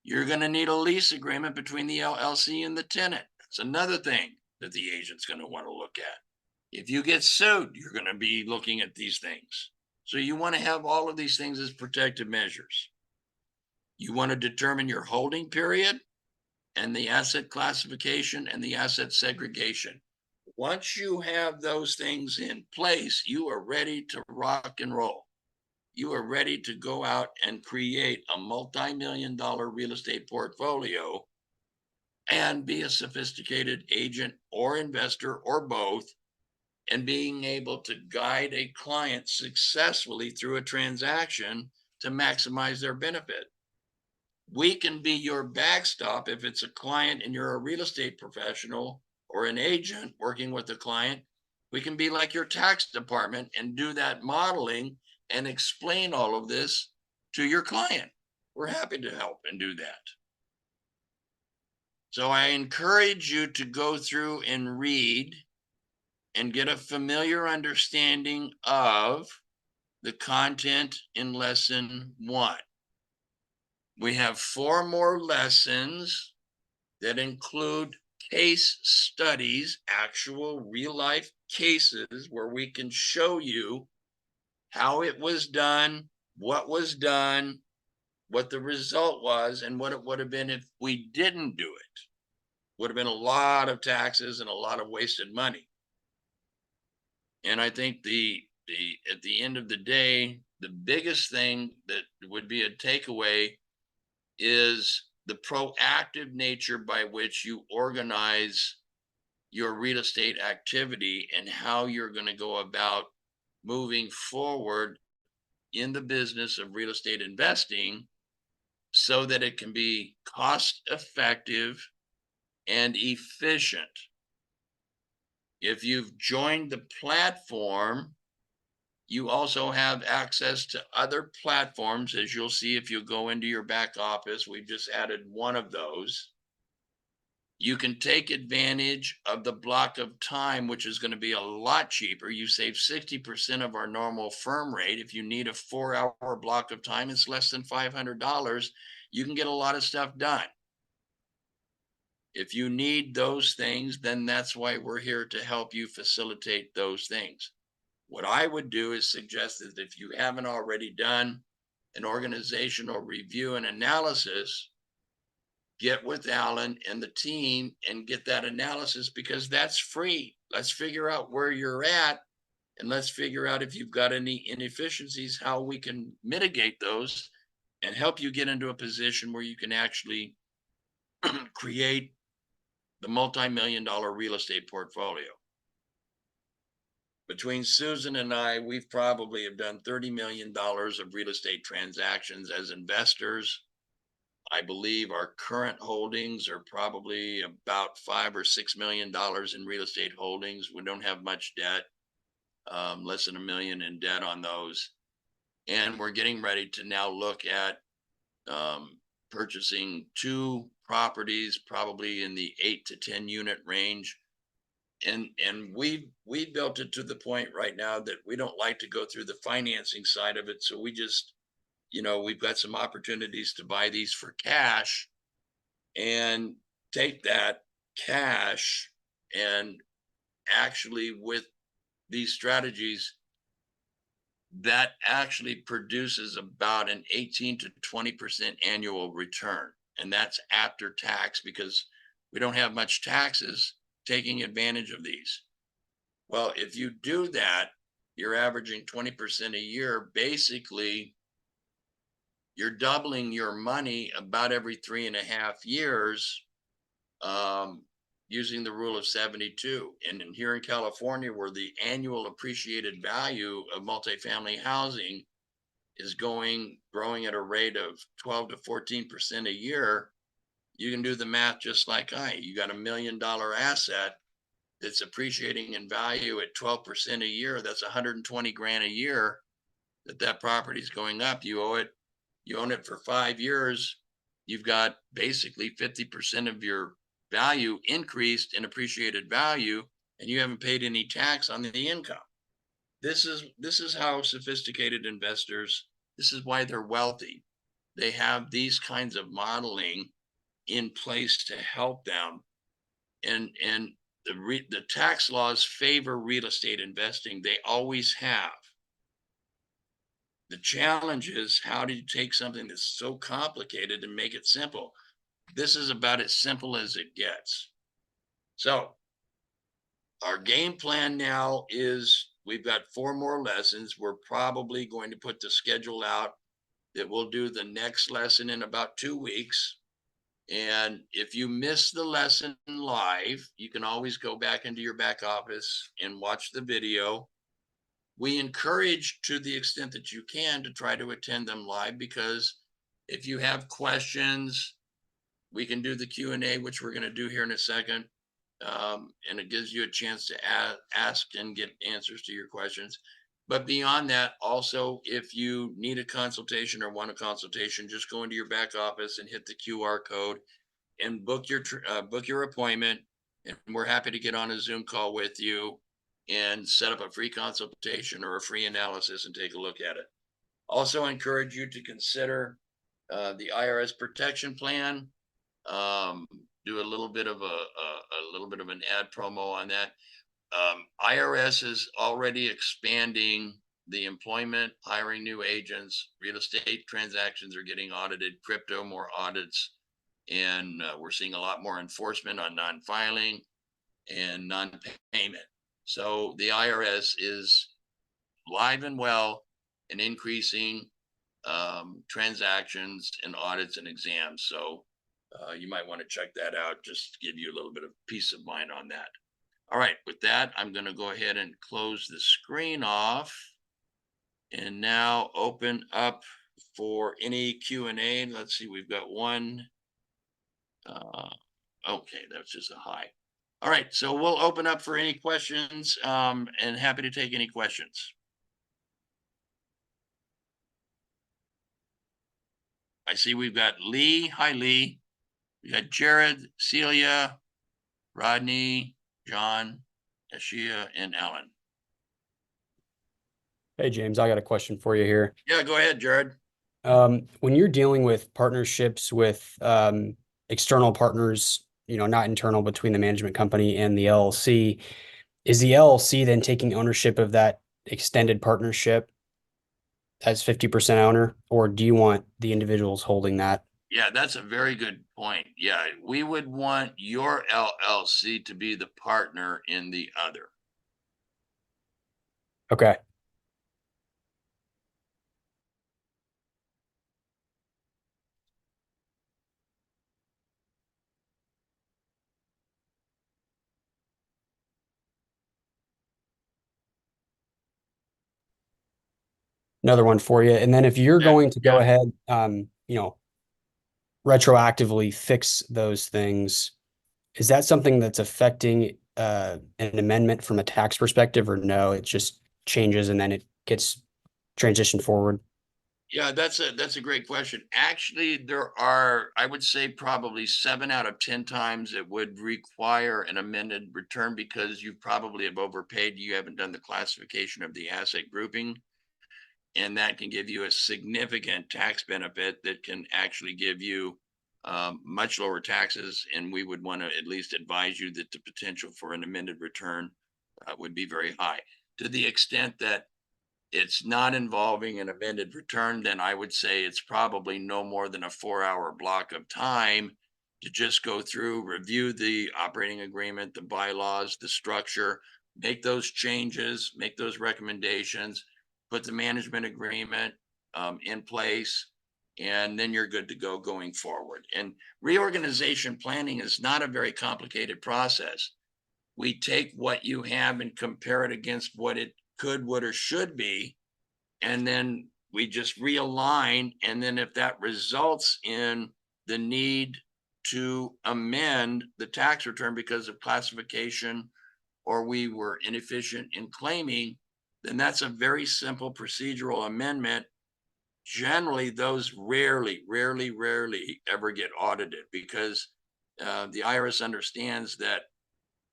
You're going to need a lease agreement between the LLC and the tenant. That's another thing that the agent's going to want to look at. If you get sued, you're going to be looking at these things. So you want to have all of these things as protective measures. You want to determine your holding period and the asset classification and the asset segregation. Once you have those things in place, you are ready to rock and roll. You are ready to go out and create a multi-million-dollar real estate portfolio and be a sophisticated agent or investor or both, and being able to guide a client successfully through a transaction to maximize their benefit. We can be your backstop if it's a client and you're a real estate professional or an agent working with a client. We can be like your tax department and do that modeling and explain all of this to your client. We're happy to help and do that. So I encourage you to go through and read and get a familiar understanding of the content in lesson 1. We have 4 more lessons that include case studies, actual real life cases where we can show you how it was done, what the result was, and what it would have been if we didn't do it. Would have been a lot of taxes and a lot of wasted money. And I think at the end of the day, the biggest thing that would be a takeaway is the proactive nature by which you organize your real estate activity and how you're going to go about moving forward in the business of real estate investing so that it can be cost effective and efficient. If you've joined the platform, you also have access to other platforms, as you'll see if you go into your back office. We've just added one of those. You can take advantage of the block of time, which is going to be a lot cheaper. You save 60% of our normal firm rate. If you need a 4-hour block of time, it's less than $500. You can get a lot of stuff done. If you need those things, then that's why we're here to help you facilitate those things. What I would do is suggest that if you haven't already done an organizational review and analysis, get with Alan and the team and get that analysis, because that's free. Let's figure out where you're at, and let's figure out if you've got any inefficiencies, how we can mitigate those and help you get into a position where you can actually create the multi-million-dollar real estate portfolio. Between Susan and I, we've probably have done $30 million of real estate transactions as investors. I believe our current holdings are probably about $5 or $6 million in real estate holdings. We don't have much debt, less than $1 million in debt on those. And we're getting ready to now look at purchasing 2 properties, probably in the 8 to 10 unit range. And we built it to the point right now that we don't like to go through the financing side of it. So we just, we've got some opportunities to buy these for cash and take that cash, and actually with these strategies that actually produces about an 18 to 20% annual return. And that's after tax, because we don't have much taxes taking advantage of these. Well, if you do that, you're averaging 20% a year. Basically, you're doubling your money about every 3.5 years, using the rule of 72. And here in California, where the annual appreciated value of multifamily housing is growing at a rate of 12 to 14% a year, you can do the math just like you got $1 million asset that's appreciating in value at 12% a year. That's 120 grand a year that property is going up. You own it for 5 years. You've got basically 50% of your value increased in appreciated value, and you haven't paid any tax on the income. This is how sophisticated investors, this is why they're wealthy. They have these kinds of modeling in place to help them. And the tax laws favor real estate investing. They always have. The challenge is, how do you take something that's so complicated and make it simple? This is about as simple as it gets. So our game plan now is, we've got 4 more lessons. We're probably going to put the schedule out that we'll do the next lesson in about 2 weeks. And if you miss the lesson live, you can always go back into your back office and watch the video. We encourage, to the extent that you can, to try to attend them live, because if you have questions, we can do the Q&A, which we're going to do here in a second. And it gives you a chance to ask and get answers to your questions. But beyond that, also, if you need a consultation or want a consultation, just go into your back office and hit the QR code and book your appointment. And we're happy to get on a Zoom call with you and set up a free consultation or a free analysis and take a look at it. Also encourage you to consider the IRS protection plan. Do a little bit of an ad promo on that. IRS is already expanding the employment, hiring new agents. Real estate transactions are getting audited, crypto more audits, and we're seeing a lot more enforcement on non-filing and non-payment. So the IRS is live and well and increasing transactions and audits and exams. So you might want to check that out, just to give you a little bit of peace of mind on that. All right, with that, I'm going to go ahead and close the screen off and now open up for any Q&A. Let's see, we've got one. Okay, that's just a hi. All right, so we'll open up for any questions, and happy to take any questions. I see we've got Lee. Hi, Lee. We got Jared, Celia, Rodney, John, Ashia, and Alan. Hey, James, I got a question for you here. Yeah, go ahead, Jared. When you're dealing with partnerships with external partners, not internal, between the management company and the LLC, is the LLC then taking ownership of that extended partnership as 50% owner, or do you want the individuals holding that? Yeah, that's a very good point. Yeah, we would want your LLC to be the partner in the other. Okay. Another one for you. And then if you're going to go ahead, retroactively fix those things, is that something that's affecting an amendment from a tax perspective, or no, it just changes and then it gets transitioned forward? Yeah, that's a great question. Actually, there are, I would say probably 7 out of 10 times it would require an amended return because you probably have overpaid. You haven't done the classification of the asset grouping, and that can give you a significant tax benefit that can actually give you much lower taxes. And we would want to at least advise you that the potential for an amended return would be very high. To the extent that it's not involving an amended return, then I would say it's probably no more than a 4-hour block of time to just go through, review the operating agreement, the bylaws, the structure, make those changes, make those recommendations, put the management agreement in place, and then you're good to go going forward. And reorganization planning is not a very complicated process. We take what you have and compare it against what it could, would, or should be. And then we just realign. And then if that results in the need to amend the tax return because of classification or we were inefficient in claiming, then that's a very simple procedural amendment. Generally, those rarely ever get audited because the IRS understands that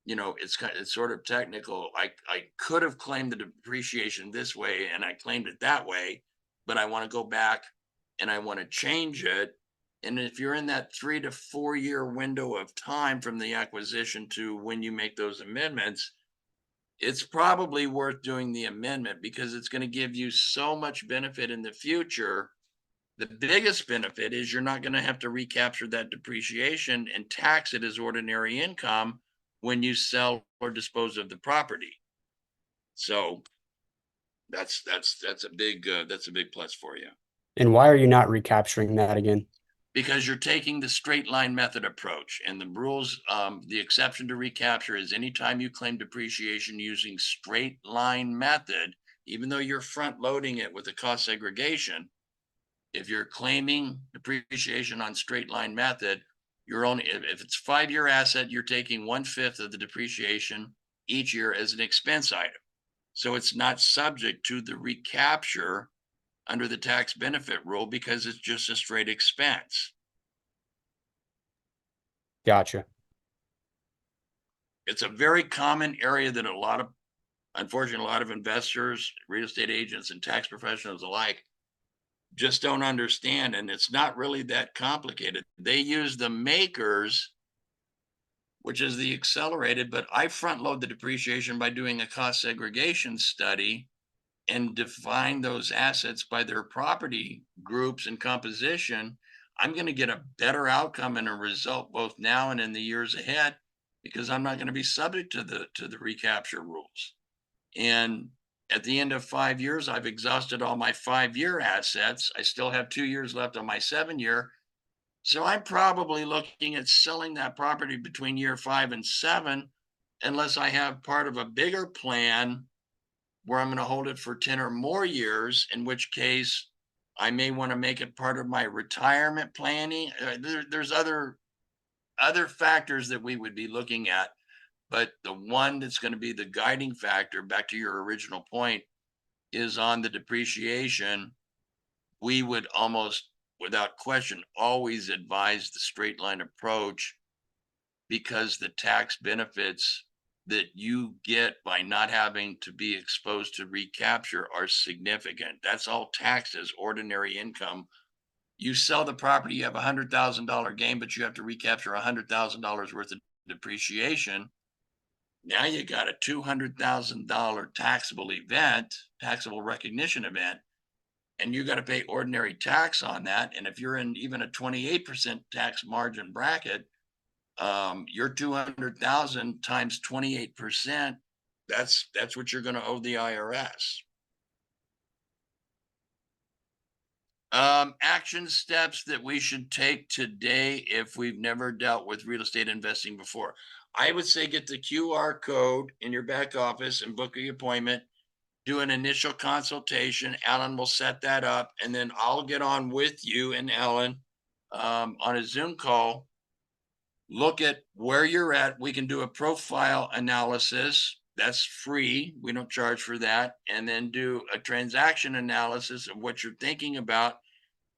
it's sort of technical. I could have claimed the depreciation this way and I claimed it that way, but I want to go back and I want to change it. And if you're in that 3 to 4 year window of time from the acquisition to when you make those amendments, it's probably worth doing the amendment because it's going to give you so much benefit in the future. The biggest benefit is you're not going to have to recapture that depreciation and tax it as ordinary income when you sell or dispose of the property. So that's a big plus for you And why are you not recapturing that again? because you're taking the straight line method approach. And the rules, the exception to recapture is anytime you claim depreciation using straight line method, even though you're front loading it with the cost segregation, if you're claiming depreciation on straight line method, you're only, if it's 5-year asset, you're taking 1/5 of the depreciation each year as an expense item. So it's not subject to the recapture under the tax benefit rule because it's just a straight expense. Gotcha. It's a very common area that unfortunately, a lot of investors, real estate agents, and tax professionals alike just don't understand. And it's not really that complicated. They use the makers, which is the accelerated, but I front load the depreciation by doing a cost segregation study and define those assets by their property groups and composition. I'm going to get a better outcome and a result both now and in the years ahead because I'm not going to be subject to the recapture rules. And at the end of 5 years, I've exhausted all my 5-year assets. I still have 2 years left on my 7-year. So I'm probably looking at selling that property between year 5 and 7, unless I have part of a bigger plan where I'm going to hold it for 10 or more years, in which case I may want to make it part of my retirement planning. There's other factors that we would be looking at, but the one that's going to be the guiding factor, back to your original point, is on the depreciation. We would almost without question always advise the straight line approach because the tax benefits that you get by not having to be exposed to recapture are significant. That's all taxed as ordinary income. You sell the property, you have $100,000 gain, but you have to recapture $100,000 worth of depreciation. Now you got a $200,000 taxable recognition event, and you got to pay ordinary tax on that. And if you're in even a 28% tax margin bracket, your 200,000 times 28%, that's what you're going to owe the IRS. Action steps that we should take today if we've never dealt with real estate investing before. I would say get the QR code in your back office and book an appointment, do an initial consultation. Alan will set that up, and then I'll get on with you and Alan on a Zoom call. Look at where you're at. We can do a profile analysis That's free. We don't charge for that. And then do a transaction analysis of what you're thinking about,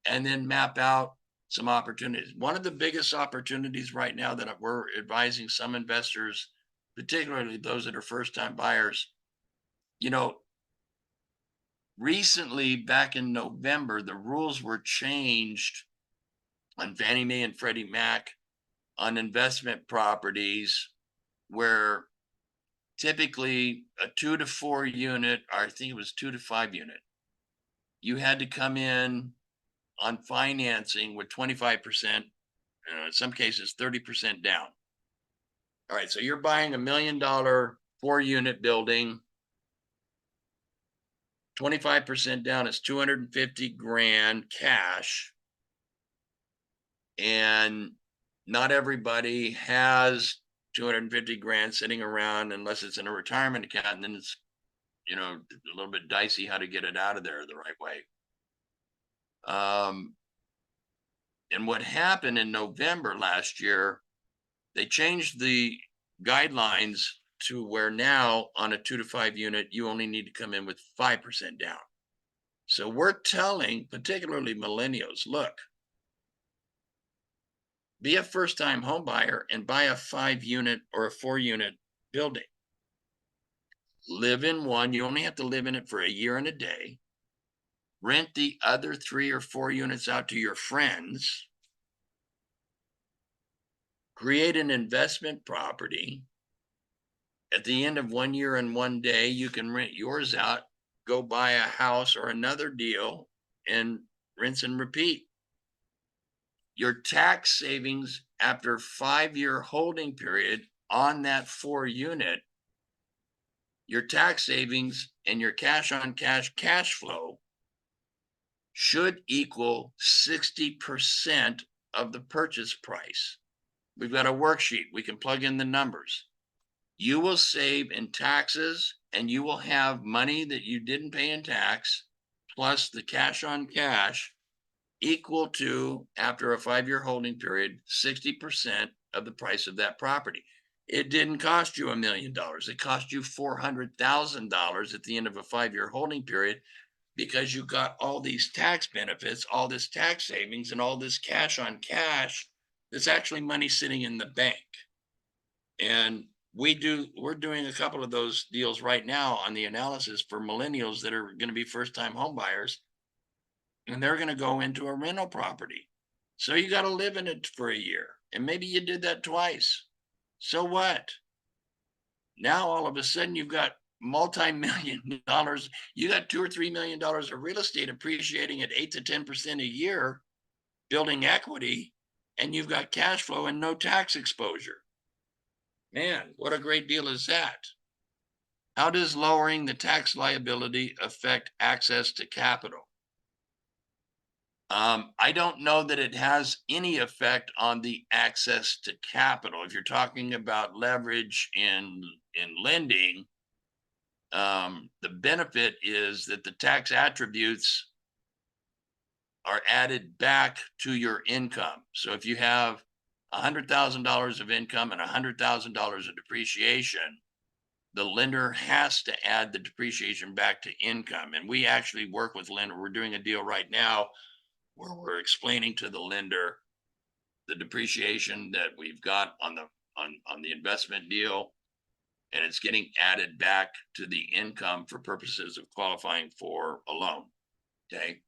and then map out some opportunities. One of the biggest opportunities right now that we're advising some investors, particularly those that are first time buyers, you know, recently back in November, the rules were changed on Fannie Mae and Freddie Mac on investment properties where typically a 2 to 4 unit, or I think it was 2 to 5 unit, you had to come in on financing with 25%, in some cases 30% down. All right, so you're buying $1 million 4-unit building. 25% down is 250 grand cash. And not everybody has 250 grand sitting around unless it's in a retirement account, and then it's, a little bit dicey how to get it out of there the right way. And what happened in November last year, they changed the guidelines to where now on a 2 to 5 unit, you only need to come in with 5% down. So we're telling particularly millennials, look, be a first-time home buyer and buy a 5-unit or a 4-unit building. Live in one. You only have to live in it for a year and a day. Rent the other 3 or 4 units out to your friends. Create an investment property. At the end of 1 year and 1 day, you can rent yours out, go buy a house or another deal, and rinse and repeat. Your tax savings after 5-year holding period on that 4-unit, your tax savings and your cash on cash flow should equal 60% of the purchase price. We've got a worksheet. We can plug in the numbers. You will save in taxes, and you will have money that you didn't pay in tax, plus the cash on cash, equal to, after a 5-year holding period, 60% of the price of that property. It didn't cost you $1 million. It cost you $400,000 at the end of a 5-year holding period, because you got all these tax benefits, all this tax savings, and all this cash on cash. That's actually money sitting in the bank. And we're doing a couple of those deals right now on the analysis for millennials that are going to be first-time home buyers, and they're going to go into a rental property. So you got to live in it for a year, and maybe you did that twice. So what? Now all of a sudden you've got multi-million dollars. You got $2 or $3 million of real estate appreciating at 8 to 10% a year, building equity, and you've got cash flow and no tax exposure. Man, what a great deal is that? How does lowering the tax liability affect access to capital? I don't know that it has any effect on the access to capital. If you're talking about leverage in lending, the benefit is that the tax attributes are added back to your income. So if you have $100,000 of income and $100,000 of depreciation, the lender has to add the depreciation back to income. And we actually work with lender. We're doing a deal right now where we're explaining to the lender the depreciation that we've got on the investment deal, and it's getting added back to the income for purposes of qualifying for a loan. Okay.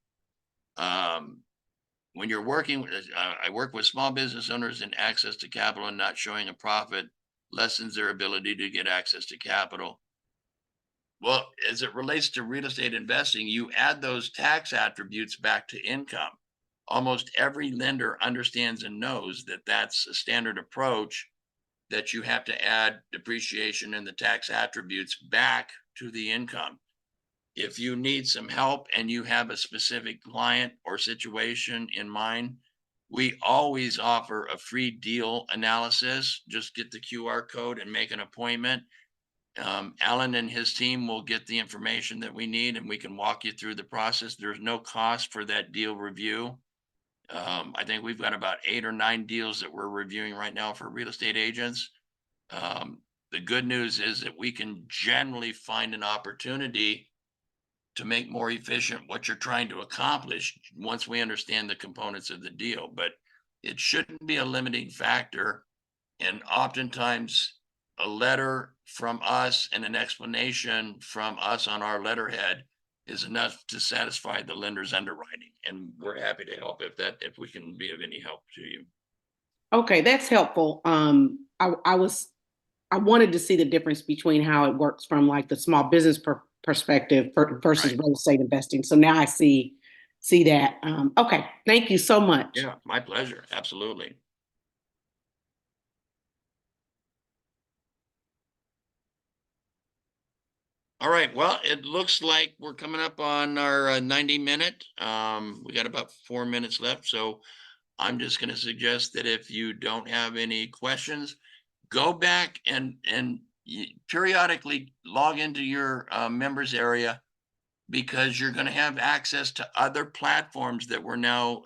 When you're working, I work with small business owners, and access to capital and not showing a profit lessens their ability to get access to capital. Well, as it relates to real estate investing, you add those tax attributes back to income. Almost every lender understands and knows that that's a standard approach, that you have to add depreciation and the tax attributes back to the income. If you need some help and you have a specific client or situation in mind, we always offer a free deal analysis. Just get the QR code and make an appointment. Alan and his team will get the information that we need, and we can walk you through the process. There's no cost for that deal review. I think we've got about 8 or 9 deals that we're reviewing right now for real estate agents. The good news is that we can generally find an opportunity to make more efficient what you're trying to accomplish once we understand the components of the deal. But it shouldn't be a limiting factor. And oftentimes, a letter from us and an explanation from us on our letterhead is enough to satisfy the lender's underwriting. And we're happy to help if we can be of any help to you. Okay, that's helpful. I wanted to see the difference between how it works from like the small business perspective versus Right. real estate investing. So now I see that. Okay, thank you so much. Yeah, my pleasure. Absolutely. All right. Well, it looks like we're coming up on our 90-minute. We got about 4 minutes left. So I'm just going to suggest that if you don't have any questions, go back and periodically log into your members area, because you're going to have access to other platforms that we're now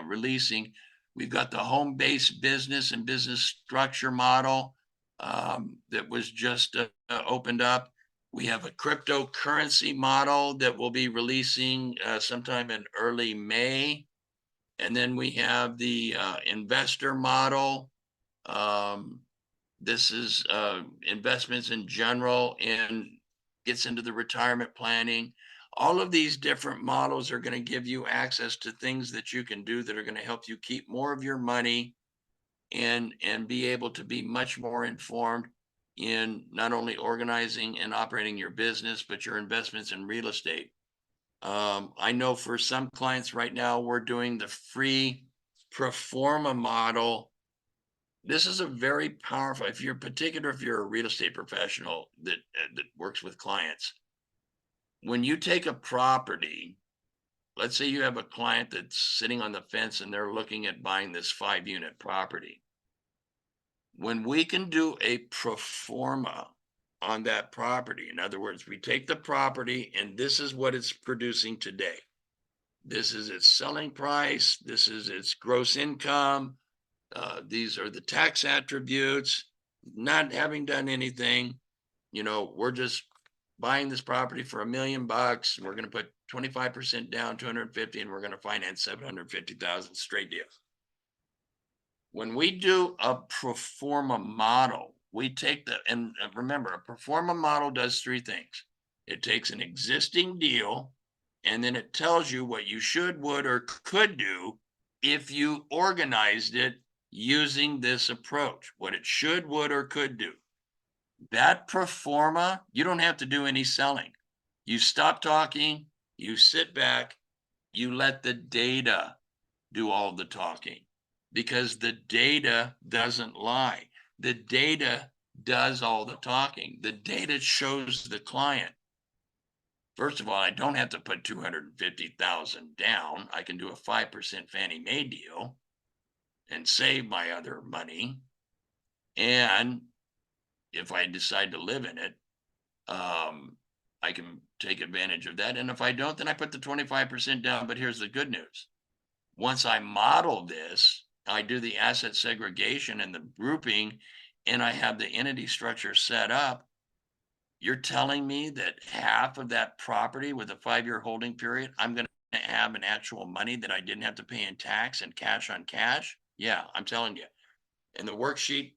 releasing. We've got the home-based business and business structure model that was just opened up. We have a cryptocurrency model that we'll be releasing sometime in early May. And then we have the investor model. This is investments in general and gets into the retirement planning. All of these different models are going to give you access to things that you can do that are going to help you keep more of your money and be able to be much more informed in not only organizing and operating your business, but your investments in real estate. I know for some clients right now, we're doing the free pro forma model. This is a very powerful, if you're a real estate professional that works with clients. When you take a property, let's say you have a client that's sitting on the fence and they're looking at buying this 5-unit property. When we can do a pro forma on that property, in other words, we take the property and this is what it's producing today. This is its selling price. This is its gross income. These are the tax attributes. Not having done anything, we're just buying this property for $1 million. We're going to put 25% down, 250, and we're going to finance 750,000 straight deal. When we do a pro forma model, we take and remember, a pro forma model does 3 things. It takes an existing deal, and then it tells you what you should, would, or could do if you organized it using this approach, what it should, would, or could do. That pro forma, you don't have to do any selling. You stop talking, you sit back, you let the data do all the talking, because the data doesn't lie. The data does all the talking. The data shows the client. First of all, I don't have to put 250,000 down. I can do a 5% Fannie Mae deal and save my other money. And if I decide to live in it, I can take advantage of that. And if I don't, then I put the 25% down. But here's the good news. Once I model this, I do the asset segregation and the grouping, and I have the entity structure set up. You're telling me that half of that property with a 5-year holding period, I'm going to have an actual money that I didn't have to pay in tax and cash on cash? Yeah, I'm telling you. And the worksheet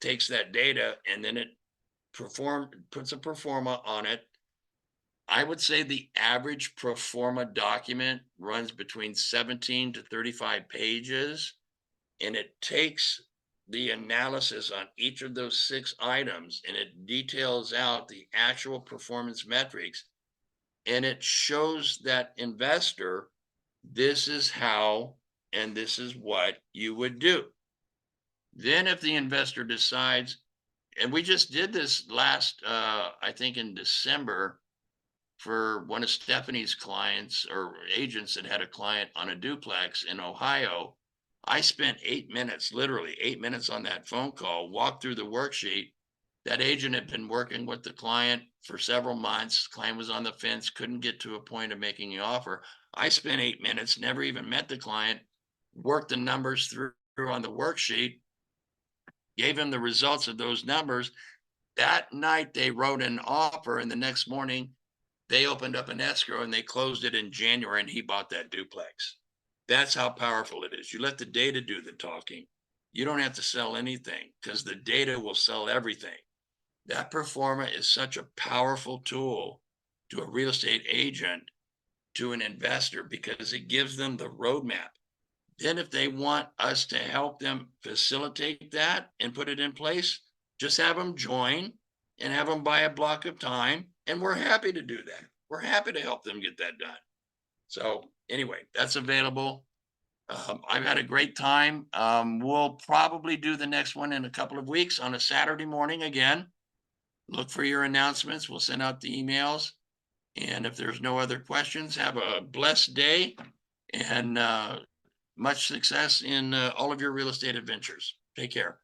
takes that data and then it puts a pro forma on it. I would say the average pro forma document runs between 17 to 35 pages, and it takes the analysis on each of those 6 items and it details out the actual performance metrics, and it shows that investor, this is how and this is what you would do. Then if the investor decides, and we just did this last, I think in December, for one of Stephanie's clients or agents that had a client on a duplex in Ohio. I spent 8 minutes, literally 8 minutes on that phone call, walked through the worksheet. That agent had been working with the client for several months. Client was on the fence, couldn't get to a point of making an offer. I spent 8 minutes, never even met the client, worked the numbers through on the worksheet. gave him the results of those numbers. That night they wrote an offer, and the next morning they opened up an escrow and they closed it in January, and he bought that duplex. That's how powerful it is. You let the data do the talking. You don't have to sell anything because the data will sell everything. That Performa is such a powerful tool to a real estate agent, to an investor, because it gives them the roadmap. Then if they want us to help them facilitate that and put it in place, just have them join and have them buy a block of time. And we're happy to do that. We're happy to help them get that done. So anyway, that's available. I've had a great time. We'll probably do the next one in a couple of weeks on a Saturday morning again. Look for your announcements. We'll send out the emails. And if there's no other questions, have a blessed day and much success in all of your real estate adventures. Take care.